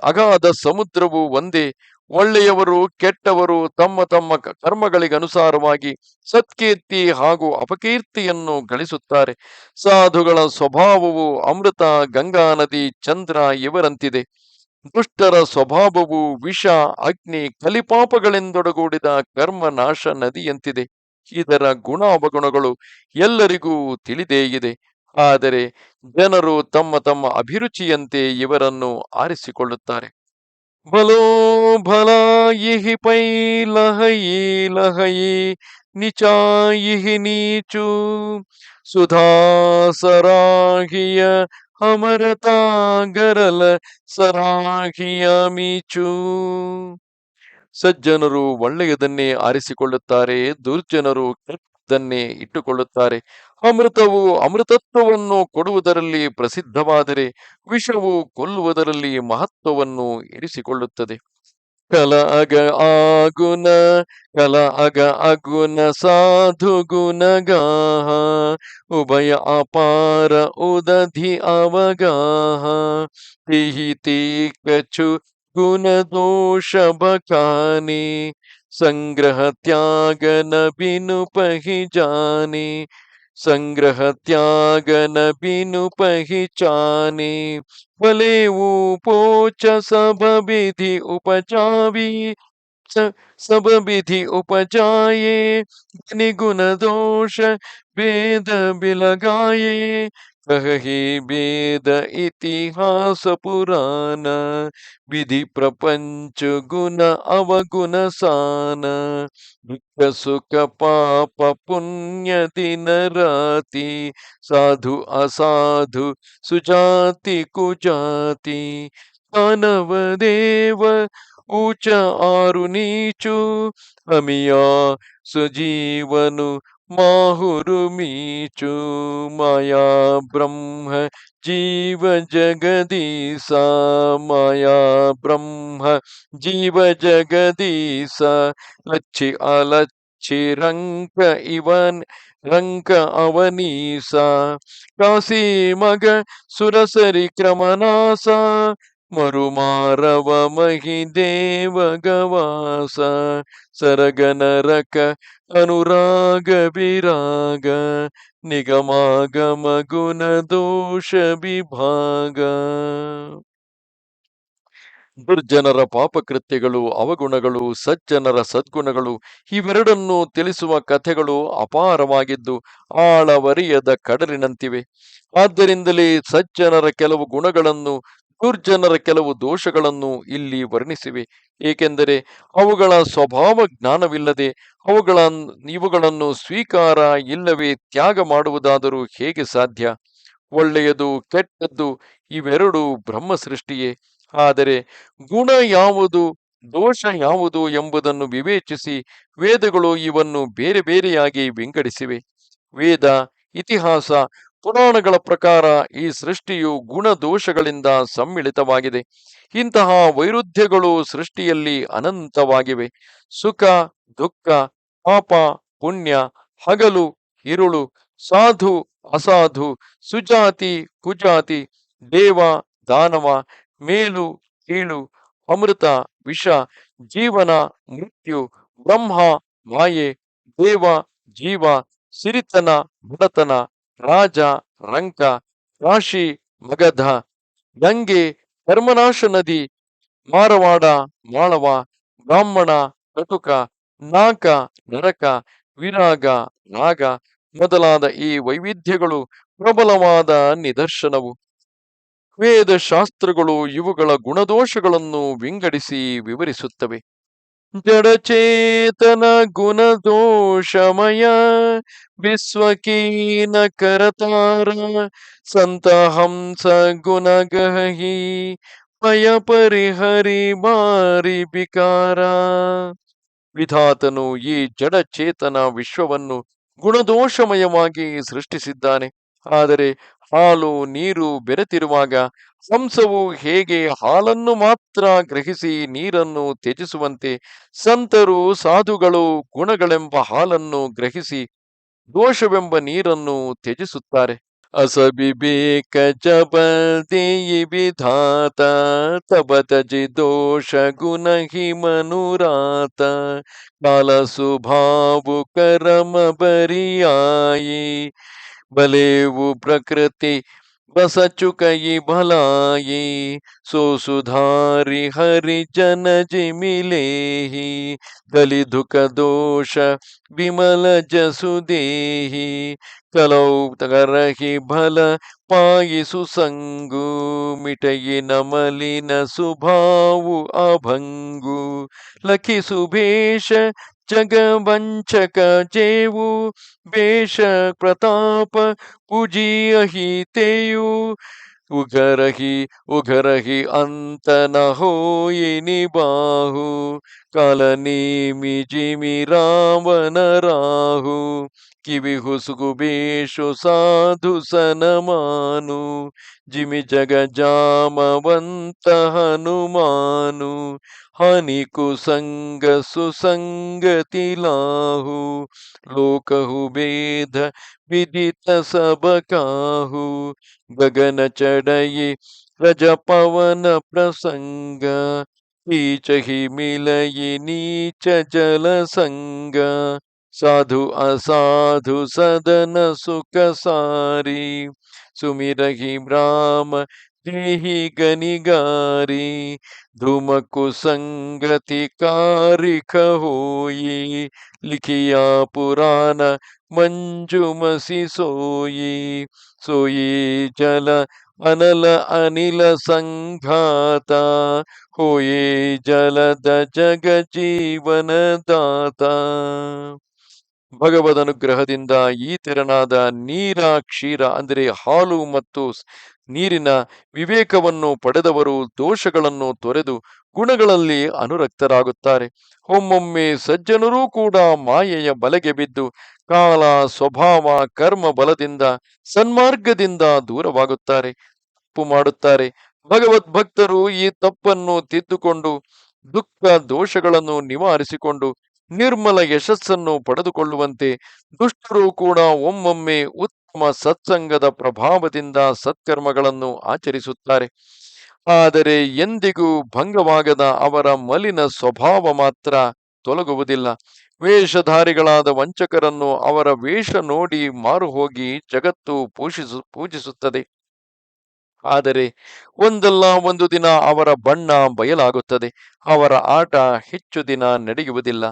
[SPEAKER 1] ಅಗಾಧ ಸಮುದ್ರವು ಒಂದೇ. ಒಳ್ಳೆಯವರು ಕೆಟ್ಟವರು ತಮ್ಮ ತಮ್ಮ ಕರ್ಮಗಳಿಗನುಸಾರವಾಗಿ ಸತ್ಕೀರ್ತಿ ಹಾಗೂ ಅಪಕೀರ್ತಿಯನ್ನು ಗಳಿಸುತ್ತಾರೆ. ಸಾಧುಗಳ ಸ್ವಭಾವವು ಅಮೃತ, ಗಂಗಾ ನದಿ, ಚಂದ್ರ ಇವರಂತಿದೆ. ದುಷ್ಟರ ಸ್ವಭಾವವು ವಿಷ, ಅಗ್ನಿ, ಕಲಿಪಾಪಗಳೆಂದೊಡಗೂಡಿದ ಕರ್ಮನಾಶ ನದಿಯಂತಿದೆ. ಇದರ ಗುಣ ಅವಗುಣಗಳು ಎಲ್ಲರಿಗೂ ತಿಳಿದೇ ಇದೆ. ಆದರೆ ಜನರು ತಮ್ಮ ತಮ್ಮ ಅಭಿರುಚಿಯಂತೆ ಇವರನ್ನು ಆರಿಸಿಕೊಳ್ಳುತ್ತಾರೆ. ಭಲೋ ಭಲ ಇಹಿ ಪೈ ಲಹಯಿ ಲಹಯಿ निचायिहि नीचु सुधा सराहिय अमरता गरल ಸರಾಹಿಯ ಮೀಚು. ಸಜ್ಜನರು ಒಳ್ಳೆಯದನ್ನೇ ಆರಿಸಿಕೊಳ್ಳುತ್ತಾರೆ, ದುರ್ಜನರು ಕೆಟ್ಟದ್ದನ್ನೇ ಇಟ್ಟುಕೊಳ್ಳುತ್ತಾರೆ. ಅಮೃತವು ಅಮೃತತ್ವವನ್ನು ಕೊಡುವುದರಲ್ಲಿ ಪ್ರಸಿದ್ಧವಾದರೆ ವಿಷವು ಕೊಲ್ಲುವುದರಲ್ಲಿ ಮಹತ್ವವನ್ನು ಇರಿಸಿಕೊಳ್ಳುತ್ತದೆ. ಕಲ ಅಗ ಆಗುಣ ಕಲ ಅಗ ಅಗುಣ ಸಾಧು ಗುಣಗಾಹ ಉಭಯ ಅಪಾರ ಉದಧಿ ಅವಗಾಹ ತಿಹಿತಿ ಕಚು ಗುಣ ದೋಷ ಬಕಾನಿ ಸಂಗ್ರಹ ತ್ಯಾಗನ ಬಿನು ಪಹಿಜಾನಿ ಸಂಗ್ರಹ ತ್ಯಾಗನ ಬಿನು ಪಹಿಚಾನಿ ಫಲೇವು ಪೋಚ ಸಭ ವಿಧಿ उपजावी सब विधि उपजाये निगुण दोष वेद बिलगाये कहि वेद इतिहास पुराण विधि प्रपंच गुण अवगुण सान दुख सुख पाप पुण्य दिन राति साधु असाधु सुजाति कुजाति मानव देव ऊंच आरु नीचु अमिया सुजीवनु माहुरु मीचु माया ब्रह्म जीव जगदीसा माया ब्रह्म जीव जगदीसा लच्छि अलच्छि रंक इवन रंक अवनीसा काशी मग सुरसरि क्रमनासा ಮರುಮಾರವ ಮಹಿದೇವ ಗವಾಸ ಸರಗನರಕ ಅನುರಾಗ ವಿರಾಗ ನಿಗಮಾಗಮ ಗುಣ ದೋಷ ವಿಭಾಗ. ದುರ್ಜನರ ಪಾಪಕೃತ್ಯಗಳು ಅವಗುಣಗಳು, ಸಜ್ಜನರ ಸದ್ಗುಣಗಳು ಇವೆರಡನ್ನು ತಿಳಿಸುವ ಕಥೆಗಳು ಅಪಾರವಾಗಿದ್ದು ಆಳವರಿಯದ ಕಡಲಿನಂತಿವೆ. ಆದ್ದರಿಂದಲೇ ಸಜ್ಜನರ ಕೆಲವು ಗುಣಗಳನ್ನು, ದುರ್ಜನರ ಕೆಲವು ದೋಷಗಳನ್ನು ಇಲ್ಲಿ ವರ್ಣಿಸಿವೆ. ಏಕೆಂದರೆ ಅವುಗಳ ಸ್ವಭಾವ ಜ್ಞಾನವಿಲ್ಲದೆ ಇವುಗಳನ್ನು ಸ್ವೀಕಾರ ಇಲ್ಲವೇ ತ್ಯಾಗ ಮಾಡುವುದಾದರೂ ಹೇಗೆ ಸಾಧ್ಯ? ಒಳ್ಳೆಯದು ಕೆಟ್ಟದ್ದು ಇವೆರಡು ಬ್ರಹ್ಮ ಸೃಷ್ಟಿಯೇ. ಆದರೆ ಗುಣ ಯಾವುದು, ದೋಷ ಯಾವುದು ಎಂಬುದನ್ನು ವಿವೇಚಿಸಿ ವೇದಗಳು ಇವನ್ನು ಬೇರೆ ಬೇರೆಯಾಗಿ ವಿಂಗಡಿಸಿವೆ. ವೇದ, ಇತಿಹಾಸ, ಪುರಾಣಗಳ ಪ್ರಕಾರ ಈ ಸೃಷ್ಟಿಯು ಗುಣ ದೋಷಗಳಿಂದ ಸಮ್ಮಿಳಿತವಾಗಿದೆ. ಇಂತಹ ವೈರುಧ್ಯಗಳು ಸೃಷ್ಟಿಯಲ್ಲಿ ಅನಂತವಾಗಿವೆ. ಸುಖ ದುಃಖ, ಪಾಪ ಪುಣ್ಯ, ಹಗಲು ഇരുಳು, ಸಾಧು ಅಸಾಧು, ಸುಜಾತಿ ಕುಜಾತಿ, ದೇವ ದಾನವ, ಮೇಲು ಕೀಳು, ಅಮೃತ ವಿಷ, ಜೀವನ ಮೃತ್ಯು, ಬ್ರಹ್ಮ ಮಾಯೆ, ದೇವ ಜೀವ, ಸಿರಿತನ ಬಡತನ, ರಾಜ ರಂಕ, ಕಾಶಿ ಮಗಧ, ಗಂಗೆ ಧರ್ಮನಾಶ ನದಿ, ಮಾರವಾಡ ಮಾಳವ, ಬ್ರಾಹ್ಮಣ ಕಟುಕ, ನಾಕ ನರಕ, ವಿರಾಗ ರಾಗ ಮೊದಲಾದ ಈ ವೈವಿಧ್ಯಗಳು ಪ್ರಬಲವಾದ ನಿದರ್ಶನವು. ವೇದಶಾಸ್ತ್ರಗಳು ಇವುಗಳ ಗುಣದೋಷಗಳನ್ನು ವಿಂಗಡಿಸಿ ವಿವರಿಸುತ್ತವೆ. ಜಡಚೇತನ ಗುಣದೋಷಮಯ ವಿಶ್ವಕೀನ ಕರತಾರ ಸಂತ ಹಂಸ ಗುಣಗಹಿ ಮಯ ಪರಿಹರಿ ಮಾರಿ ಬಿಕಾರ. ವಿಧಾತನು ಈ ಜಡಚೇತನ ವಿಶ್ವವನ್ನು ಗುಣದೋಷಮಯವಾಗಿ ಸೃಷ್ಟಿಸಿದ್ದಾನೆ. ಆದರೆ ಹಾಲು ನೀರು ಬೆರೆತಿರುವಾಗ ಹಂಸವು ಹೇಗೆ ಹಾಲನ್ನು ಮಾತ್ರ ಗ್ರಹಿಸಿ ನೀರನ್ನು ತ್ಯಜಿಸುವಂತೆ ಸಂತರು ಸಾಧುಗಳು ಗುಣಗಳೆಂಬ ಹಾಲನ್ನು ಗ್ರಹಿಸಿ ದೋಷವೆಂಬ ನೀರನ್ನು ತ್ಯಜಿಸುತ್ತಾರೆ. ಅಸಬಿಬೇಕ ಜಬಲ್ದೇಯಿ ವಿಧಾತ ತಬತಜಿ ದೋಷ ಗುಣ ಹಿ ಮನುರಾತ ಕಾಲ ಸುಭಾವು ಕರಮ ಬರಿಯಾಯಿ ಬಲೇವು ಪ್ರಕೃತಿ ಬಸ ಚುಕಯಿ ಭಲಾಯಿ ಸೋ ಸುಧಾರಿ ಹರಿ ಜನ ಜಿಮಿಲೇಹಿ ಗಲಿ ದುಃಖ ದೋಷ ವಿಮಲ ಜಸುದೇಹಿ ಕಲೌ ಕರಹಿ ಭಲ ಪಾಯಿಸು ಸಂಗು ಮಿಟಯಿ ನಮಲಿನ ಸುಭಾವು ಅಭಂಗು ಲಖಿ ಸುಭೇಶ ಜಗವಂಚಕ ಜೇವು ವೇಷ ಪ್ರತಾಪ ಪುಜಿಯಹಿತೆಯು ಉಘರಹಿ ಉಘರಹಿ ಅಂತನ ಹೋಯಿನಿ ಬಾಹು ಕಾಲನೇಮಿ ಜಿಮಿ ರಾವಣ ರಾಹು ಕಿವಿ ಹುಸುಗು ಬೇಷು ಸಾಧು ಸನಮಾನು ಜಿಮಿ ಜಗ ಜಾಮವಂತ ಹನುಮಾನು ಹಾನಿ ಕುಸಂಗ ಸುಸಂಗತಿ ಲಾಹು ಲೋಕಹು ಭೇದ ವಿದಿತ ಸಬಕಾಹು ಗಗನ ಚಡಯಿ ರಜ ಪವನ ಪ್ರಸಂಗ ಕೀಚಹಿ ಮಿಲಯಿ ನೀಚ ಜಲ ಸಂಗ ಸಾಧು ಅಸಾಧು ಸದನ ಸುಖ ಸಾರಿ ಸುಮಿರಹಿ ರಾಮ ದೇಹಿ ಗನಿಗಾರಿ ಧೂಮಕು ಸಂಗತಿ ಕಾರಿಕ ಹೋಯಿ ಲಿಖಿಯ ಪುರಾಣ ಮಂಜುಮಸಿ ಸೋಯಿ ಸೋಯಿ ಜಲ ಅನಲ ಅನಿಲ ಸಂಘಾತ ಹೋಯೇ ಜಲದ ಜಗ ಜೀವನದಾತ. ಭಗವದ್ ಅನುಗ್ರಹದಿಂದ ಈ ತೆರನಾದ ನೀರ ಕ್ಷೀರ ಅಂದರೆ ಹಾಲು ಮತ್ತು ನೀರಿನ ವಿವೇಕವನ್ನು ಪಡೆದವರು ದೋಷಗಳನ್ನು ತೊರೆದು ಗುಣಗಳಲ್ಲಿ ಅನುರಕ್ತರಾಗುತ್ತಾರೆ. ಒಮ್ಮೊಮ್ಮೆ ಸಜ್ಜನರೂ ಕೂಡ ಮಾಯೆಯ ಬಲೆಗೆ ಬಿದ್ದು ಕಾಲ ಸ್ವಭಾವ ಕರ್ಮ ಬಲದಿಂದ ಸನ್ಮಾರ್ಗದಿಂದ ದೂರವಾಗುತ್ತಾರೆ, ತಪ್ಪು ಮಾಡುತ್ತಾರೆ. ಭಗವದ್ ಭಕ್ತರು ಈ ತಪ್ಪನ್ನು ತಿದ್ದುಕೊಂಡು ದುಃಖ ದೋಷಗಳನ್ನು ನಿವಾರಿಸಿಕೊಂಡು ನಿರ್ಮಲ ಯಶಸ್ಸನ್ನು ಪಡೆದುಕೊಳ್ಳುವಂತೆ ದುಷ್ಟರು ಕೂಡ ಒಮ್ಮೊಮ್ಮೆ ಉತ್ತಮ ಸತ್ಸಂಗದ ಪ್ರಭಾವದಿಂದ ಸತ್ಕರ್ಮಗಳನ್ನು ಆಚರಿಸುತ್ತಾರೆ. ಆದರೆ ಎಂದಿಗೂ ಭಂಗವಾಗದ ಅವರ ಮಲಿನ ಸ್ವಭಾವ ಮಾತ್ರ ತೊಲಗುವುದಿಲ್ಲ. ವೇಷಧಾರಿಗಳಾದ ವಂಚಕರನ್ನು ಅವರ ವೇಷ ನೋಡಿ ಮಾರು ಹೋಗಿ ಜಗತ್ತು ಪೂಜಿಸುತ್ತದೆ. ಆದರೆ ಒಂದಲ್ಲ ಒಂದು ದಿನ ಅವರ ಬಣ್ಣ ಬಯಲಾಗುತ್ತದೆ. ಅವರ ಆಟ ಹೆಚ್ಚು ದಿನ ನಡೆಯುವುದಿಲ್ಲ.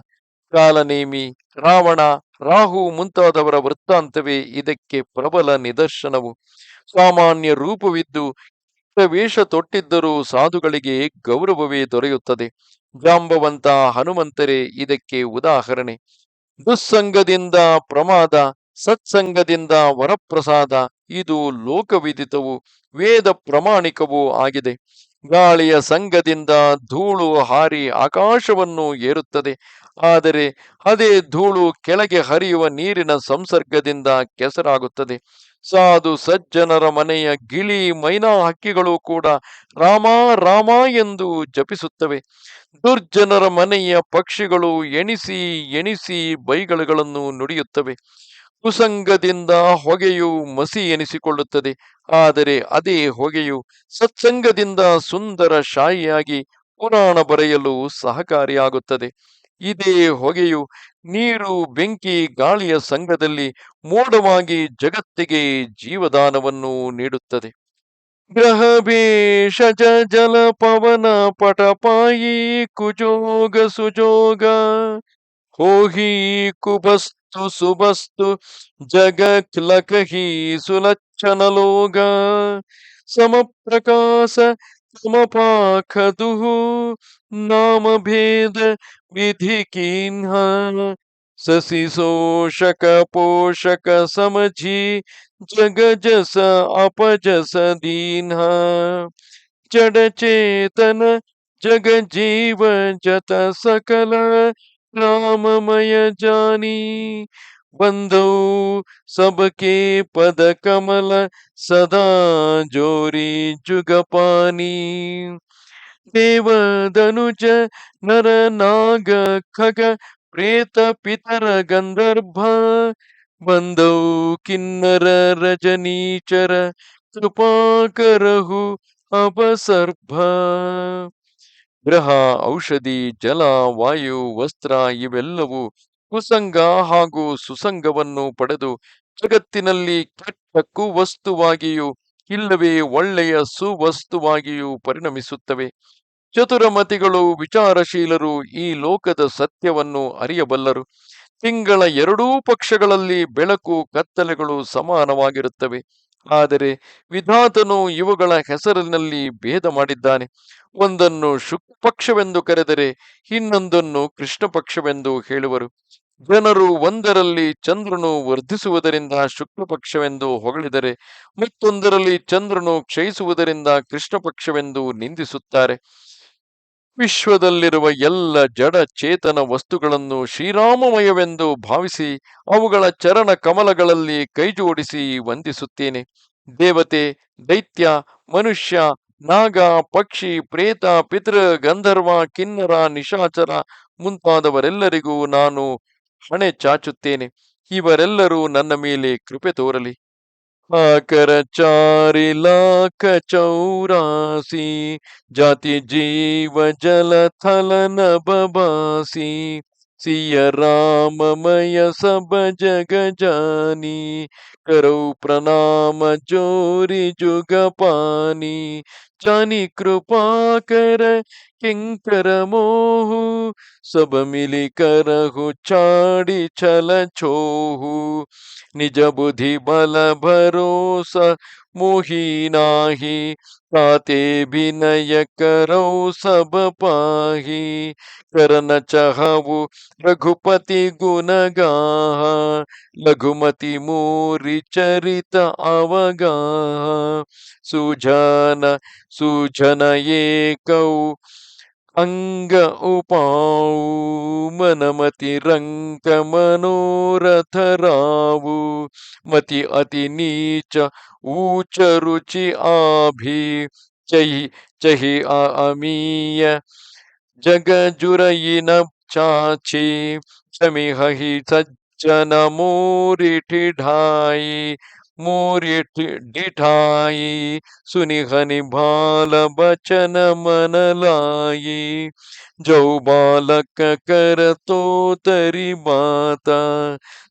[SPEAKER 1] ಕಾಲನೇಮಿ, ರಾವಣ, ರಾಹು ಮುಂತಾದವರ ವೃತ್ತಾಂತವೇ ಇದಕ್ಕೆ ಪ್ರಬಲ ನಿದರ್ಶನವು. ಸಾಮಾನ್ಯ ರೂಪವಿದ್ದು ವೇಷ ತೊಟ್ಟಿದ್ದರೂ ಸಾಧುಗಳಿಗೆ ಗೌರವವೇ ದೊರೆಯುತ್ತದೆ. ಜಾಂಬವಂತ ಹನುಮಂತರೇ ಇದಕ್ಕೆ ಉದಾಹರಣೆ. ದುಸ್ಸಂಗದಿಂದ ಪ್ರಮಾದ, ಸತ್ಸಂಗದಿಂದ ವರಪ್ರಸಾದ. ಇದು ಲೋಕವಿದಿತವು, ವೇದ ಪ್ರಮಾಣಿಕವೂ ಆಗಿದೆ. ಗಾಳಿಯ ಸಂಗದಿಂದ ಧೂಳು ಹಾರಿ ಆಕಾಶವನ್ನು ಏರುತ್ತದೆ. ಆದರೆ ಅದೇ ಧೂಳು ಕೆಳಗೆ ಹರಿಯುವ ನೀರಿನ ಸಂಸರ್ಗದಿಂದ ಕೆಸರಾಗುತ್ತದೆ. ಸಾಧು ಸಜ್ಜನರ ಮನೆಯ ಗಿಳಿ ಮೈನಾ ಹಕ್ಕಿಗಳು ಕೂಡ ರಾಮ ರಾಮ ಎಂದು ಜಪಿಸುತ್ತವೆ. ದುರ್ಜನರ ಮನೆಯ ಪಕ್ಷಿಗಳು ಎಣಿಸಿ ಎಣಿಸಿ ಬೈಗಳುಗಳನ್ನು ನುಡಿಯುತ್ತವೆ. ಕುಸಂಗದಿಂದ ಹೊಗೆಯು ಮಸಿ ಎನಿಸಿಕೊಳ್ಳುತ್ತದೆ. ಆದರೆ ಅದೇ ಹೊಗೆಯು ಸತ್ಸಂಗದಿಂದ ಸುಂದರ ಶಾಯಿಯಾಗಿ ಪುರಾಣ ಬರೆಯಲು ಸಹಕಾರಿಯಾಗುತ್ತದೆ. ಇದೇ ಹೊಗೆಯು ನೀರು, ಬೆಂಕಿ, ಗಾಳಿಯ ಸಂಘದಲ್ಲಿ ಮೋಡವಾಗಿ ಜಗತ್ತಿಗೆ ಜೀವದಾನವನ್ನು ನೀಡುತ್ತದೆ. ಗ್ರಹ ಭೇಷಜ ಜಲ ಪವನ ಪಟಪಾಯಿ ಕುಜೋಗ ಸುಜೋಗ ಹೋಹಿ ಕುಬಸ್ತು ಸುಬಸ್ತು ಜಗಕ್ಲಕಹಿ ಸುಲಕ್ಷಣಲೋಗ ಸಮಪ್ರಕಾಶ ಸಮಪಾಖದುಹು ನಾಮಭೇದ ವಿಧಿ ಕಿನ್ಹ ಸಸಿ ಶೋಷಕ ಪೋಷಕ ಸಮझी जग जस अपजस दीन्ह जड़ चेतन जग जीव जत सकल राममय जानी बंधु सबके पद कमल सदा जोरी जुगपानी देवदनुज नर नाग खग प्रेत पितर गंधर्भ बंधौ किन्नर रजनीचर ಕೃಪಾಕರಹು ಅಪಸರ್ಭ. ಗ್ರಹ, ಔಷಧಿ, ಜಲ, ವಾಯು, ವಸ್ತ್ರ ಇವೆಲ್ಲವೂ ಕುಸಂಗ ಹಾಗೂ ಸುಸಂಗವನ್ನು ಪಡೆದು ಜಗತ್ತಿನಲ್ಲಿ ಕೆಟ್ಟ ಕುವಸ್ತುವಾಗಿಯೂ ಇಲ್ಲವೇ ಒಳ್ಳೆಯ ಸುವಸ್ತುವಾಗಿಯೂ ಪರಿಣಮಿಸುತ್ತವೆ. ಚತುರಮತಿಗಳು, ವಿಚಾರಶೀಲರು ಈ ಲೋಕದ ಸತ್ಯವನ್ನು ಅರಿಯಬಲ್ಲರು. ತಿಂಗಳ ಎರಡೂ ಪಕ್ಷಗಳಲ್ಲಿ ಬೆಳಕು ಕತ್ತಲೆಗಳು ಸಮಾನವಾಗಿರುತ್ತವೆ. ಆದರೆ ವಿಧಾತನು ಇವುಗಳ ಹೆಸರಿನಲ್ಲಿ ಭೇದ ಮಾಡಿದ್ದಾನೆ. ಒಂದನ್ನು ಶುಕ್ಲ ಪಕ್ಷವೆಂದು ಕರೆದರೆ ಇನ್ನೊಂದನ್ನು ಕೃಷ್ಣ ಪಕ್ಷವೆಂದು ಹೇಳುವರು. ಜನರು ಒಂದರಲ್ಲಿ ಚಂದ್ರನು ವರ್ಧಿಸುವುದರಿಂದ ಶುಕ್ಲ ಪಕ್ಷವೆಂದು ಹೊಗಳಿದರೆ, ಮತ್ತೊಂದರಲ್ಲಿ ಚಂದ್ರನು ಕ್ಷಯಿಸುವುದರಿಂದ ಕೃಷ್ಣ ಪಕ್ಷವೆಂದು ನಿಂದಿಸುತ್ತಾರೆ. ವಿಶ್ವದಲ್ಲಿರುವ ಎಲ್ಲ ಜಡ ಚೇತನ ವಸ್ತುಗಳನ್ನು ಶ್ರೀರಾಮಮಯವೆಂದು ಭಾವಿಸಿ ಅವುಗಳ ಚರಣ ಕಮಲಗಳಲ್ಲಿ ಕೈಜೋಡಿಸಿ ವಂದಿಸುತ್ತೇನೆ. ದೇವತೆ, ದೈತ್ಯ, ಮನುಷ್ಯ, ನಾಗ, ಪಕ್ಷಿ, ಪ್ರೇತ, ಪಿತೃ, ಗಂಧರ್ವ, ಕಿನ್ನರ, ನಿಶಾಚರ ಮುಂತಾದವರೆಲ್ಲರಿಗೂ ನಾನು ಹಣೆ ಚಾಚುತ್ತೇನೆ. ಇವರೆಲ್ಲರೂ ನನ್ನ ಮೇಲೆ ಕೃಪೆ ತೋರಲಿ. ಆಕರ ಚಾರಿ ಲಾಖ ಚೌರಾಸಿ ಜಾತಿ ಜೀವ ಜಲ ಥಲ ನಭಾಸಿ ಸಿಯ ರಾಮಮಯ ಸಬ ಜಗ ಜಾನಿ करौ प्रणाम जोरी जुग पानी जानी कृपा कर किंकर मोहु सब मिली करहु चाड़ी छल छोहु निज बुद्धि बल भरोसा मोही नाही ताते विनय करौ सब पाही करन चहु रघुपति गुण गाहा लघुमति मूरि चरित अवगाह सुजन सुजन एकौ अंग उपाऊ मनमति रंक मनोरथ रावु मति अति नीच ऊच रुचि आभि चही चही अमीय जग जुरयिन चाची समिहि सज्जन मोरि ठिढाई मोरि डिठाई सुनिहनि भाल बचन मन लाई जौ बालक कर तो तरी माता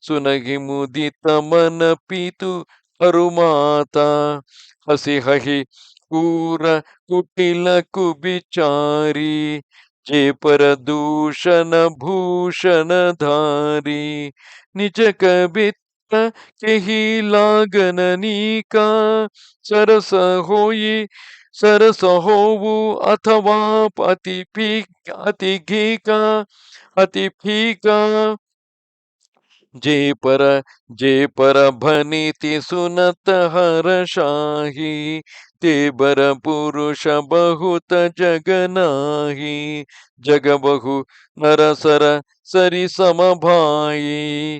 [SPEAKER 1] सुनहि मुदित मन पीतु अरुमाता हसी हहि कूर कुटिल कुबिचारी जे पर दूषण भूषण धारी निज कबित केही लागन नीका सरस होई सरस होवु अथवा अति घीका अति फीका जे पर भनीति सुनत हर शाही ते बर पुरुष बहुत जग नाही जग बहु नरसर सरि सम भाई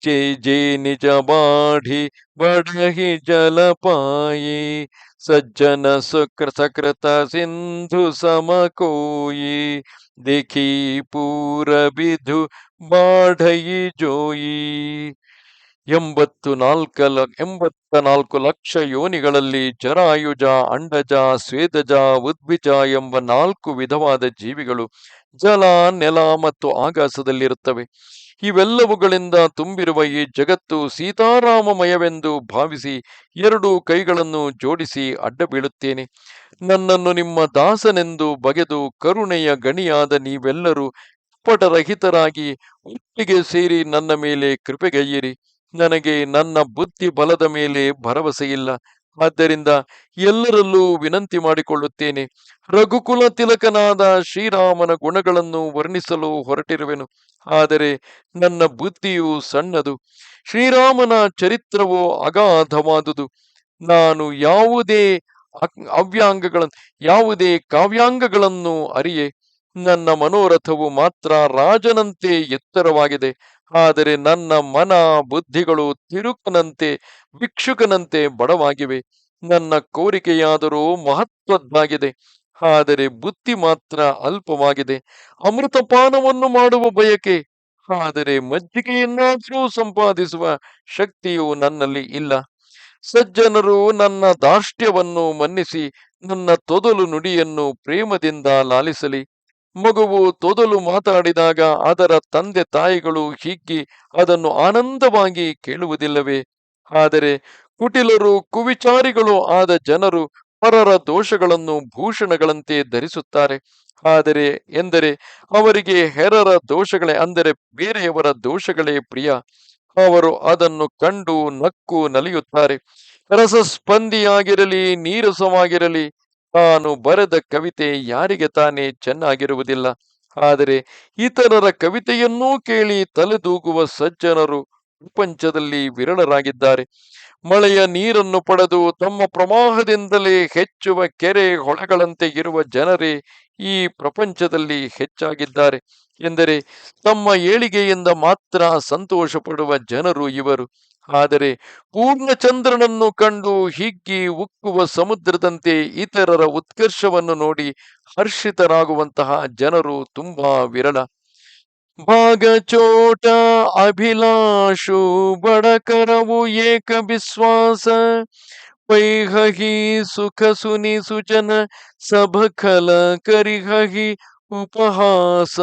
[SPEAKER 1] जे जे निज बाढ़ी बढ़ही जल पाई सज्जन सकृत सिंधु सम कोई देखी पूर विधु ಬಾಢಯಿ ಜೋಯಿ 84 ಲಕ್ಷ ಯೋನಿಗಳಲ್ಲಿ ಜರಾಯುಜ, ಅಂಡಜ, ಸ್ವೇದಜ, ಉದ್ಭಿಜ ಎಂಬ 4 ವಿಧವಾದ ಜೀವಿಗಳು ಜಲ, ನೆಲ ಮತ್ತು ಆಕಾಶದಲ್ಲಿರುತ್ತವೆ. ಇವೆಲ್ಲವುಗಳಿಂದ ತುಂಬಿರುವ ಈ ಜಗತ್ತು ಸೀತಾರಾಮಮಯವೆಂದು ಭಾವಿಸಿ 2 ಕೈಗಳನ್ನು ಜೋಡಿಸಿ ಅಡ್ಡ ಬೀಳುತ್ತೇನೆ. ನನ್ನನ್ನು ನಿಮ್ಮ ದಾಸನೆಂದು ಬಗೆದು ಕರುಣೆಯ ಗಣಿಯಾದ ನೀವೆಲ್ಲರೂ ಕಪಟರಹಿತರಾಗಿ ಒಟ್ಟಿಗೆ ಸೇರಿ ನನ್ನ ಮೇಲೆ ಕೃಪೆಗೈಯಿರಿ. ನನಗೆ ನನ್ನ ಬುದ್ಧಿ ಬಲದ ಮೇಲೆ ಭರವಸೆಯಿಲ್ಲ. ಆದ್ದರಿಂದ ಎಲ್ಲರಲ್ಲೂ ವಿನಂತಿ ಮಾಡಿಕೊಳ್ಳುತ್ತೇನೆ. ರಘುಕುಲ ತಿಲಕನಾದ ಶ್ರೀರಾಮನ ಗುಣಗಳನ್ನು ವರ್ಣಿಸಲು ಹೊರಟಿರುವೆನು. ಆದರೆ ನನ್ನ ಬುದ್ಧಿಯು ಸಣ್ಣದು. ಶ್ರೀರಾಮನ ಚರಿತ್ರವು ಅಗಾಧವಾದುದು. ನಾನು ಯಾವುದೇ ಕಾವ್ಯಾಂಗಗಳನ್ನು ಅರಿಯೆ. ನನ್ನ ಮನೋರಥವು ಮಾತ್ರ ರಾಜನಂತೆ ಎತ್ತರವಾಗಿದೆ. ಆದರೆ ನನ್ನ ಮನ ಬುದ್ಧಿಗಳು ತಿರುಕನಂತೆ ಭಿಕ್ಷುಕನಂತೆ ಬಡವಾಗಿವೆ. ನನ್ನ ಕೋರಿಕೆಯಾದರೂ ಮಹತ್ವದ್ದಾಗಿದೆ. ಆದರೆ ಬುದ್ಧಿ ಮಾತ್ರ ಅಲ್ಪವಾಗಿದೆ. ಅಮೃತಪಾನವನ್ನು ಮಾಡುವ ಬಯಕೆ, ಆದರೆ ಮಜ್ಜಿಗೆಯನ್ನಾದರೂ ಸಂಪಾದಿಸುವ ಶಕ್ತಿಯು ನನ್ನಲ್ಲಿ ಇಲ್ಲ. ಸಜ್ಜನರು ನನ್ನ ದಾರ್ಷ್ಟ್ಯವನ್ನು ಮನ್ನಿಸಿ ನನ್ನ ತೊದಲು ನುಡಿಯನ್ನು ಪ್ರೇಮದಿಂದ ಲಾಲಿಸಲಿ. ಮಗುವು ತೊದಲು ಮಾತಾಡಿದಾಗ ಅದರ ತಂದೆ ತಾಯಿಗಳು ಹಿಗ್ಗಿ ಅದನ್ನು ಆನಂದವಾಗಿ ಕೇಳುವುದಿಲ್ಲವೇ? ಆದರೆ ಕುಟಿಲರು ಕುವಿಚಾರಿಗಳು ಆದ ಜನರು ಪರರ ದೋಷಗಳನ್ನು ಭೂಷಣಗಳಂತೆ ಧರಿಸುತ್ತಾರೆ. ಎಂದರೆ ಅವರಿಗೆ ಹೆರರ ದೋಷಗಳೇ ಅಂದರೆ ಬೇರೆಯವರ ದೋಷಗಳೇ ಪ್ರಿಯ. ಅವರು ಅದನ್ನು ಕಂಡು ನಕ್ಕು ನಲಿಯುತ್ತಾರೆ. ರಸಸ್ಪಂದಿಯಾಗಿರಲಿ, ನೀರಸವಾಗಿರಲಿ, ತಾನು ಬರೆದ ಕವಿತೆ ಯಾರಿಗೆ ತಾನೇ ಚೆನ್ನಾಗಿರುವುದಿಲ್ಲ. ಆದರೆ ಇತರರ ಕವಿತೆಯನ್ನೂ ಕೇಳಿ ತಲೆದೂಗುವ ಸಜ್ಜನರು ಪ್ರಪಂಚದಲ್ಲಿ ವಿರಳರಾಗಿದ್ದಾರೆ. ಮಳೆಯ ನೀರನ್ನು ಪಡೆದು ತಮ್ಮ ಪ್ರವಾಹದಿಂದಲೇ ಹೆಚ್ಚುವ ಕೆರೆ ಹೊಳೆಗಳಂತೆ ಇರುವ ಜನರೇ ಈ ಪ್ರಪಂಚದಲ್ಲಿ ಹೆಚ್ಚಾಗಿದ್ದಾರೆ ಎಂದರೆ ತಮ್ಮ ಏಳಿಗೆಯಿಂದ ಮಾತ್ರ ಸಂತೋಷ ಪಡುವ ಜನರು ಇವರು. ಆದರೆ ಪೂರ್ಣಚಂದ್ರನನ್ನು ಕಂಡು ಹಿಗ್ಗಿ ಉಕ್ಕುವ ಸಮುದ್ರದಂತೆ ಇತರರ ಉತ್ಕರ್ಷವನ್ನು ನೋಡಿ ಹರ್ಷಿತರಾಗುವಂತಹ ಜನರು ತುಂಬಾ ವಿರಳ. ಭಾಗಚೋಟ ಅಭಿಲಾಷು ಬಡಕರವು ಏಕ ವಿಶ್ವಾಸ ಪೈಹಿ ಸುಖ ಸುನಿ ಸುಜನ ಸಭಖಲ ಕರಿಹಿ ಉಪಹಾಸ.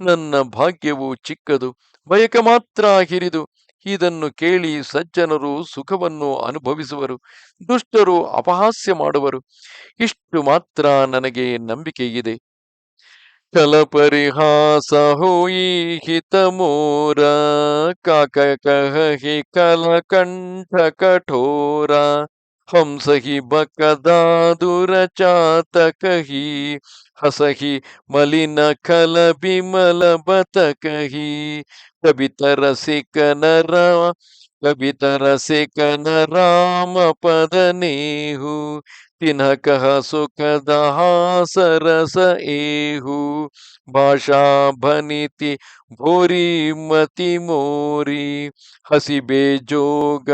[SPEAKER 1] ನನ್ನ ಭಾಗ್ಯವು ಚಿಕ್ಕದು, ಬಯಕೆ ಮಾತ್ರ ಹಿರಿದು. ಇದನ್ನು ಕೇಳಿ ಸಜ್ಜನರು ಸುಖವನ್ನು ಅನುಭವಿಸುವರು, ದುಷ್ಟರು ಅಪಹಾಸ್ಯ ಮಾಡುವರು. ಇಷ್ಟು ಮಾತ್ರ ನನಗೆ ನಂಬಿಕೆ ಇದೆ. ಕಲ ಪರಿಹಾಸ ಹೋಯಿ ಹಿತ ಮೋರ ಕಾಕ ಕಹಿ ಕಲ ಕಂಠ ಕಠೋರ ಹಂಸಹಿ ಬಕದಾದುರ ಚಾತ ಕಹಿ ಹಸಹಿ ಮಲಿನ ಕಲ ಬಿಮಲ ಬತ ಕಹಿ ಕಬಿತರ ಸಿಕನರ ಕಬಿತರ ಸಿಕನ ರಾಮ ಪದ ನೇಹು ತಿನ್ಹ ಕಹ ಸುಖದ ಹಾಸರಸ ಏಹು ಭಾಷಾ ಭನಿತಿ ಭೋರಿ ಮತಿ ಮೋರಿ ಹಸಿಬೆ ಜೋಗ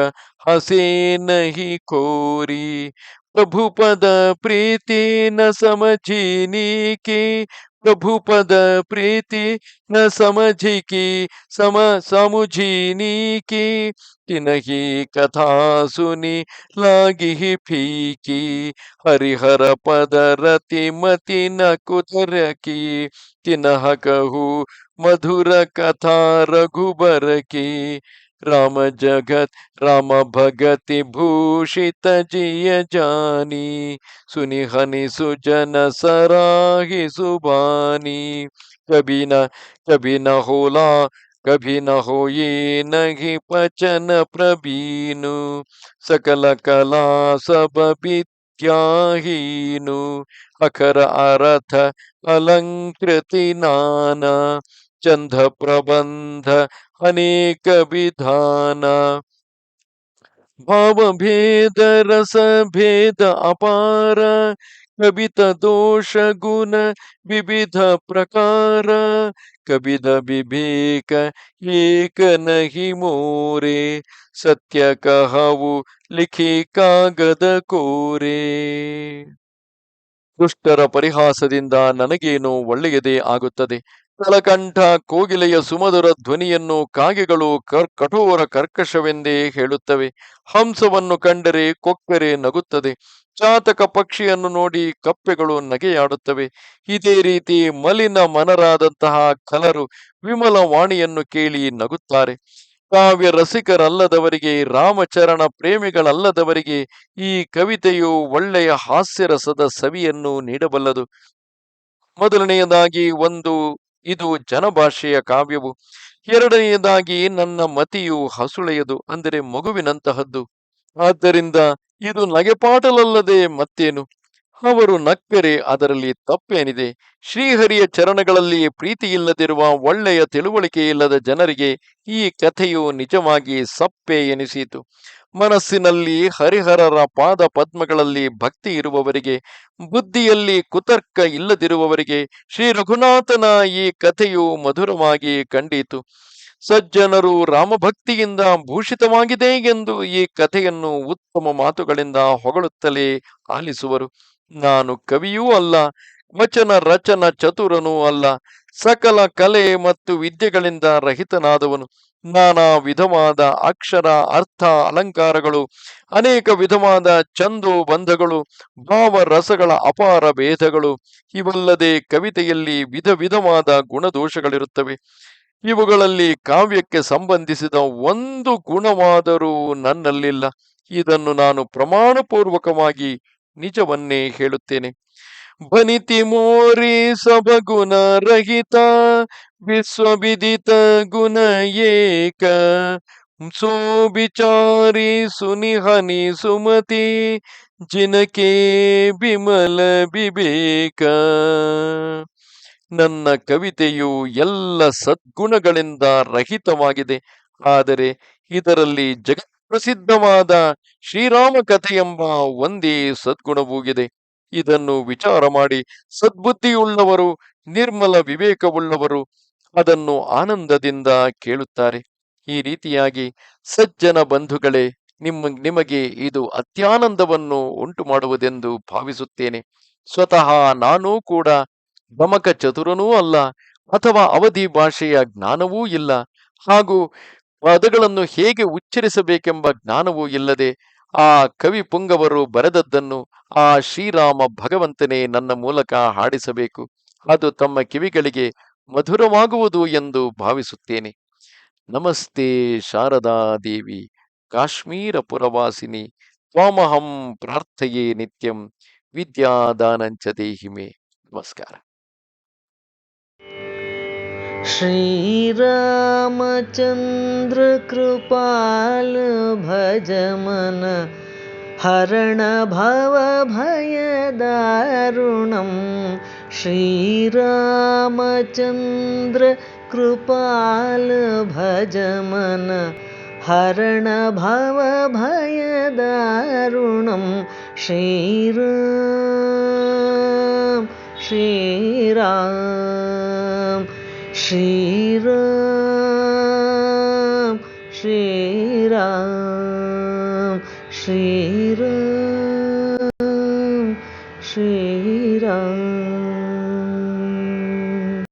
[SPEAKER 1] ಹಸೆ ನಹಿ ಕೋರಿ ಪ್ರಭು ಪದ ಪ್ರೀತಿ ನ ಸಮझीनी की प्रभु पद प्रीति न समझी की समुझीनी की तिनही कथा सुनी लागी फीकी हरिहर पद रति मति न कुतर की तिनह कहू मधुर कथा रघुबर की राम जगत राम भगति भूषित जिय जानी सुनि हनि सुजन सराहि सुबानी कभी न होला कभी न होई नहीं पचन प्रबीनु सकल कला सब विद्याहीनु अखर अर्थ अलंकृति नाना चंद प्रबंध अनेक विधान भाव भेद रस भेद अपार कवित दोष गुण विविध प्रकार कविद विवेक एक नहीं मोरे सत्य कहವು लिखि कागद ಕೋರೆ. ದುಷ್ಟರ ಪರಿಹಾಸದಿಂದ ನನಗೇನೋ ಒಳ್ಳೆಯದೇ ಆಗುತ್ತದೆ. ಕಳಕಂಠ ಕೋಗಿಲೆಯ ಸುಮಧುರ ಧ್ವನಿಯನ್ನು ಕಾಗೆಗಳು ಕಠೋರ ಕರ್ಕಶವೆಂದೇ ಹೇಳುತ್ತವೆ. ಹಂಸವನ್ನು ಕಂಡರೆ ಕೊಕ್ಕರೆ ನಗುತ್ತದೆ. ಚಾತಕ ಪಕ್ಷಿಯನ್ನು ನೋಡಿ ಕಪ್ಪೆಗಳು ನಗೆಯಾಡುತ್ತವೆ. ಇದೇ ರೀತಿ ಮಲಿನ ಮನರಾದಂತಹ ಕಲರು ವಿಮಲ ವಾಣಿಯನ್ನು ಕೇಳಿ ನಗುತ್ತಾರೆ. ಕಾವ್ಯ ರಸಿಕರಲ್ಲದವರಿಗೆ, ರಾಮಚರಣ ಪ್ರೇಮಿಗಳಲ್ಲದವರಿಗೆ ಈ ಕವಿತೆಯು ಒಳ್ಳೆಯ ಹಾಸ್ಯರಸದ ಸವಿಯನ್ನು ನೀಡಬಲ್ಲದು. ಮೊದಲನೆಯದಾಗಿ ಇದು ಜನಭಾಷೆಯ ಕಾವ್ಯವು. ಎರಡನೆಯದಾಗಿ ನನ್ನ ಮತಿಯು ಹಸುಳೆಯದು, ಅಂದರೆ ಮಗುವಿನಂತಹದ್ದು. ಆದ್ದರಿಂದ ಇದು ನಗೆಪಾಟಲಲ್ಲದೆ ಮತ್ತೇನು? ಅವರು ನಕ್ಕರೆ ಅದರಲ್ಲಿ ತಪ್ಪೇನಿದೆ? ಶ್ರೀಹರಿಯ ಚರಣಗಳಲ್ಲಿ ಪ್ರೀತಿ ಇಲ್ಲದಿರುವ, ಒಳ್ಳೆಯ ತಿಳುವಳಿಕೆ ಇಲ್ಲದ ಜನರಿಗೆ ಈ ಕಥೆಯು ನಿಜವಾಗಿ ಸಪ್ಪೆ ಎನಿಸಿತು. ಮನಸ್ಸಿನಲ್ಲಿ ಹರಿಹರರ ಪಾದ ಪದ್ಮಗಳಲ್ಲಿ ಭಕ್ತಿ ಇರುವವರಿಗೆ, ಬುದ್ಧಿಯಲ್ಲಿ ಕುತರ್ಕ ಇಲ್ಲದಿರುವವರಿಗೆ ಶ್ರೀ ರಘುನಾಥನ ಈ ಕಥೆಯು ಮಧುರವಾಗಿ ಕಂಡಿತು. ಸಜ್ಜನರು ರಾಮಭಕ್ತಿಯಿಂದ ಭೂಷಿತವಾಗಿದೆ ಎಂದು ಈ ಕಥೆಯನ್ನು ಉತ್ತಮ ಮಾತುಗಳಿಂದ ಹೊಗಳುತ್ತಲೇ ಆಲಿಸುವರು. ನಾನು ಕವಿಯೂ ಅಲ್ಲ, ವಚನ ರಚನ ಚತುರನೂ ಅಲ್ಲ, ಸಕಲ ಕಲೆ ಮತ್ತು ವಿದ್ಯೆಗಳಿಂದ ರಹಿತನಾದವನು. ನಾನಾ ವಿಧವಾದ ಅಕ್ಷರ, ಅರ್ಥ, ಅಲಂಕಾರಗಳು, ಅನೇಕ ವಿಧವಾದ ಛಂದೋಬಂಧಗಳು, ಭಾವ ರಸಗಳ ಅಪಾರ ಭೇದಗಳು, ಇವಲ್ಲದೆ ಕವಿತೆಯಲ್ಲಿ ವಿಧ ವಿಧವಾದ ಗುಣದೋಷಗಳಿರುತ್ತವೆ. ಇವುಗಳಲ್ಲಿ ಕಾವ್ಯಕ್ಕೆ ಸಂಬಂಧಿಸಿದ ಒಂದು ಗುಣವಾದರೂ ನನ್ನಲ್ಲಿಲ್ಲ. ಇದನ್ನು ನಾನು ಪ್ರಮಾಣಪೂರ್ವಕವಾಗಿ ನಿಜವನ್ನೇ ಹೇಳುತ್ತೇನೆ. ಬನಿತಿ ಮೋರಿ ಸಬಗುಣ ರಹಿತ ವಿಶ್ವವಿದಿತ ಗುಣ ಏಕ ಸೋಬಿಚಾರಿ ಸುನಿಹನಿ ಸುಮತಿ ಜಿನಕೆ ಬಿಮಲ ಬಿಬೇಕ. ನನ್ನ ಕವಿತೆಯು ಎಲ್ಲ ಸದ್ಗುಣಗಳಿಂದ ರಹಿತವಾಗಿದೆ. ಆದರೆ ಇದರಲ್ಲಿ ಜಗತ್ಪ್ರಸಿದ್ಧವಾದ ಶ್ರೀರಾಮ ಕಥೆ ಎಂಬ ಒಂದೇ ಸದ್ಗುಣವೂ ಇದೆ. ಇದನ್ನು ವಿಚಾರ ಮಾಡಿ ಸದ್ಬುದ್ಧಿಯುಳ್ಳವರು, ನಿರ್ಮಲ ವಿವೇಕವುಳ್ಳವರು ಅದನ್ನು ಆನಂದದಿಂದ ಕೇಳುತ್ತಾರೆ. ಈ ರೀತಿಯಾಗಿ ಸಜ್ಜನ ಬಂಧುಗಳೇ, ನಿಮಗೆ ಇದು ಅತ್ಯಾನಂದವನ್ನು ಉಂಟು ಮಾಡುವುದೆಂದು ಭಾವಿಸುತ್ತೇನೆ. ಸ್ವತಃ ನಾನೂ ಕೂಡ ಗಮಕ ಚತುರನೂ ಅಲ್ಲ, ಅಥವಾ ಅವಧಿ ಭಾಷೆಯ ಜ್ಞಾನವೂ ಇಲ್ಲ, ಹಾಗೂ ಪದಗಳನ್ನು ಹೇಗೆ ಉಚ್ಚರಿಸಬೇಕೆಂಬ ಜ್ಞಾನವೂ ಇಲ್ಲದೆ ಆ ಕವಿ ಪುಂಗವರು ಬರೆದದ್ದನ್ನು ಆ ಶ್ರೀರಾಮ ಭಗವಂತನೇ ನನ್ನ ಮೂಲಕ ಹಾಡಿಸಬೇಕು. ಅದು ತಮ್ಮ ಕಿವಿಗಳಿಗೆ ಮಧುರವಾಗುವುದು ಎಂದು ಭಾವಿಸುತ್ತೇನೆ. ನಮಸ್ತೆ ಶಾರದಾ ದೇವಿ, ಕಾಶ್ಮೀರ ಪುರವಾಸಿನಿ, ತ್ವಾಮಹಂ ಪ್ರಾರ್ಥಯೇ ನಿತ್ಯಂ, ವಿದ್ಯಾದಾನಂಚ ದೇಹಿಮೆ. ನಮಸ್ಕಾರ.
[SPEAKER 2] श्रीरामचन्द्र कृपाल भज मन हरण भव भय दारुणं. श्रीरामचन्द्र कृपाल भज मन हरण भव भय दारुणं. श्रीराम श्रीराम श्रीराम श्रीराम श्रीराम श्री